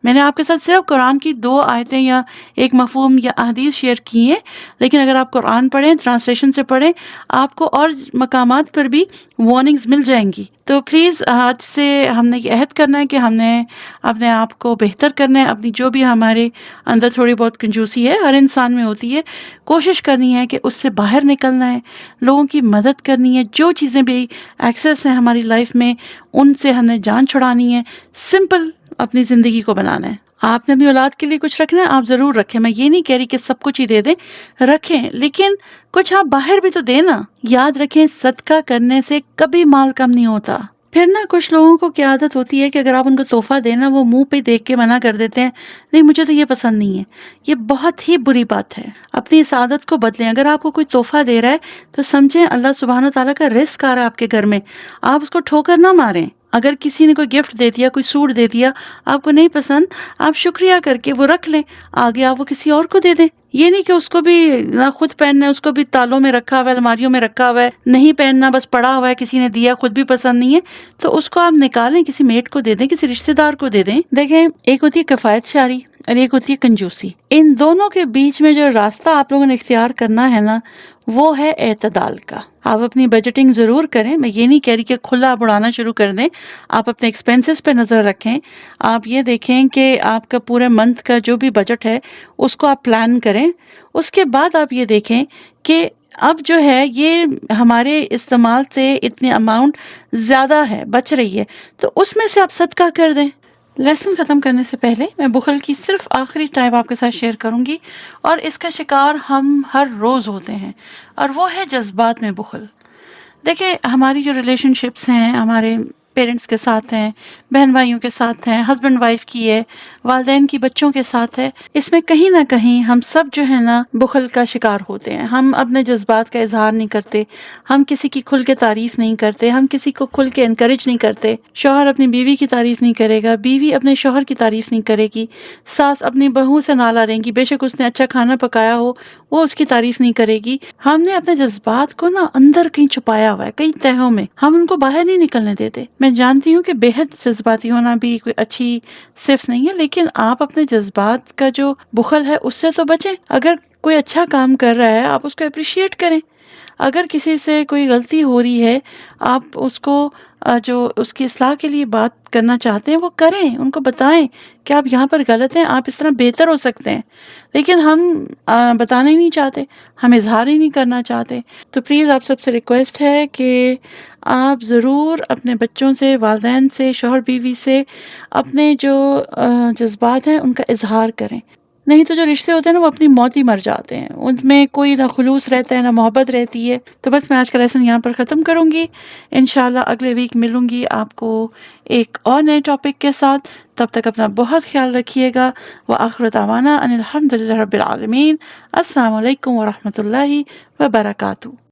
میں نے آپ کے ساتھ صرف قرآن کی 2 آیتیں یا ایک مفہوم یا احادیث شیئر کی ہیں، لیکن اگر آپ قرآن پڑھیں، ٹرانسلیشن سے پڑھیں، آپ کو اور مقامات پر بھی وارننگز مل جائیں گی۔ تو پلیز آج سے ہم نے یہ عہد کرنا ہے کہ ہم نے اپنے آپ کو بہتر کرنا ہے، اپنی جو بھی ہمارے اندر تھوڑی بہت کنجوسی ہے، ہر انسان میں ہوتی ہے، کوشش کرنی ہے کہ اس سے باہر نکلنا ہے، لوگوں کی مدد کرنی ہے، جو چیزیں بھی ایکسیس ہیں ہماری لائف میں ان سے ہم نے جان چھڑانی ہے، سمپل اپنی زندگی کو بنانا ہے۔ آپ نے اپنی اولاد کے لیے کچھ رکھنا ہے، آپ ضرور رکھیں۔ میں یہ نہیں کہہ رہی کہ سب کچھ ہی دے دیں، رکھیں، لیکن کچھ آپ باہر بھی تو دیں نا۔ یاد رکھیں صدقہ کرنے سے کبھی مال کم نہیں ہوتا۔ پھر نا کچھ لوگوں کو کیا عادت ہوتی ہے کہ اگر آپ ان کو تحفہ دینا، وہ منہ پہ دیکھ کے منع کر دیتے ہیں، نہیں مجھے تو یہ پسند نہیں ہے۔ یہ بہت ہی بری بات ہے، اپنی اس عادت کو بدلیں۔ اگر آپ کو کوئی تحفہ دے رہا ہے تو سمجھیں اللہ سبحانہ تعالیٰ کا رزق آ رہا ہے آپ کے گھر میں، آپ اس کو ٹھوکر نہ ماریں۔ اگر کسی نے کوئی گفٹ دے دیا، کوئی سوٹ دے دیا، آپ کو نہیں پسند، آپ شکریہ کر کے وہ رکھ لیں، آگے آپ وہ کسی اور کو دے دیں۔ یہ نہیں کہ اس کو بھی نہ خود پہننا ہے، اس کو بھی تالوں میں رکھا ہوا ہے، الماریوں میں رکھا ہوا ہے، نہیں پہننا، بس پڑا ہوا ہے، کسی نے دیا، خود بھی پسند نہیں ہے، تو اس کو آپ نکالیں، کسی میٹ کو دے دیں، کسی رشتہ دار کو دے دیں۔ دیکھیں، ایک ہوتی ہے کفایت شاری اور ایک ہوتی ہے کنجوسی۔ ان دونوں کے بیچ میں جو راستہ آپ لوگوں نے اختیار کرنا ہے نا، وہ ہے اعتدال کا۔ آپ اپنی بجٹنگ ضرور کریں، میں یہ نہیں کہہ رہی کہ کھلا آپ اڑانا شروع کر دیں، آپ اپنے ایکسپینسز پہ نظر رکھیں۔ آپ یہ دیکھیں کہ آپ کا پورے منتھ کا جو بھی بجٹ ہے اس کو آپ پلان کریں۔ اس کے بعد آپ یہ دیکھیں کہ اب جو ہے یہ ہمارے استعمال سے اتنی اماؤنٹ زیادہ ہے، بچ رہی ہے، تو اس میں سے آپ صدقہ کر دیں۔ لیسن ختم کرنے سے پہلے میں بخل کی صرف آخری ٹائپ آپ کے ساتھ شیئر کروں گی، اور اس کا شکار ہم ہر روز ہوتے ہیں، اور وہ ہے جذبات میں بخل۔ دیکھیں، ہماری جو ریلیشن شپس ہیں، ہمارے پیرنٹس کے ساتھ ہیں، بہن بھائیوں کے ساتھ ہیں، ہسبینڈ وائف کی ہے، والدین کی بچوں کے ساتھ ہے، اس میں کہیں نہ کہیں ہم سب جو ہے نا بخل کا شکار ہوتے ہیں۔ ہم اپنے جذبات کا اظہار نہیں کرتے، ہم کسی کی کھل کے تعریف نہیں کرتے، ہم کسی کو کھل کے انکریج نہیں کرتے۔ شوہر اپنی بیوی کی تعریف نہیں کرے گا، بیوی اپنے شوہر کی تعریف نہیں کرے گی، ساس اپنی بہو سے نالا رہیں گی، بے شک اس نے اچھا کھانا پکایا ہو، وہ اس کی تعریف نہیں کرے گی۔ ہم نے اپنے جذبات کو نا اندر کہیں چھپایا ہوا ہے، کئی تہوں میں، ہم ان کو باہر نہیں نکلنے دیتے۔ میں جانتی ہوں کہ بے حد جذباتی ہونا بھی کوئی اچھی صفت نہیں ہے، لیکن آپ اپنے جذبات کا جو بخل ہے اس سے تو بچیں۔ اگر کوئی اچھا کام کر رہا ہے آپ اس کو اپریشیٹ کریں، اگر کسی سے کوئی غلطی ہو رہی ہے آپ اس کو جو اس کی اصلاح کے لیے بات کرنا چاہتے ہیں وہ کریں، ان کو بتائیں کہ آپ یہاں پر غلط ہیں، آپ اس طرح بہتر ہو سکتے ہیں، لیکن ہم بتانا ہی نہیں چاہتے، ہم اظہار ہی نہیں کرنا چاہتے۔ تو پلیز آپ سب سے ریکویسٹ ہے کہ آپ ضرور اپنے بچوں سے، والدین سے، شوہر بیوی سے اپنے جو جذبات ہیں ان کا اظہار کریں۔ نہیں تو جو رشتے ہوتے ہیں نا وہ اپنی موت ہی مر جاتے ہیں، ان میں کوئی نہ خلوص رہتا ہے نہ محبت رہتی ہے۔ تو بس میں آج کا لیسن یہاں پر ختم کروں گی، انشاءاللہ اگلے ویک ملوں گی آپ کو ایک اور نئے ٹاپک کے ساتھ۔ تب تک اپنا بہت خیال رکھیے گا، وآخر دعوانا ان الحمد للہ رب العالمین۔ السلام علیکم ورحمۃ اللہ وبرکاتہ۔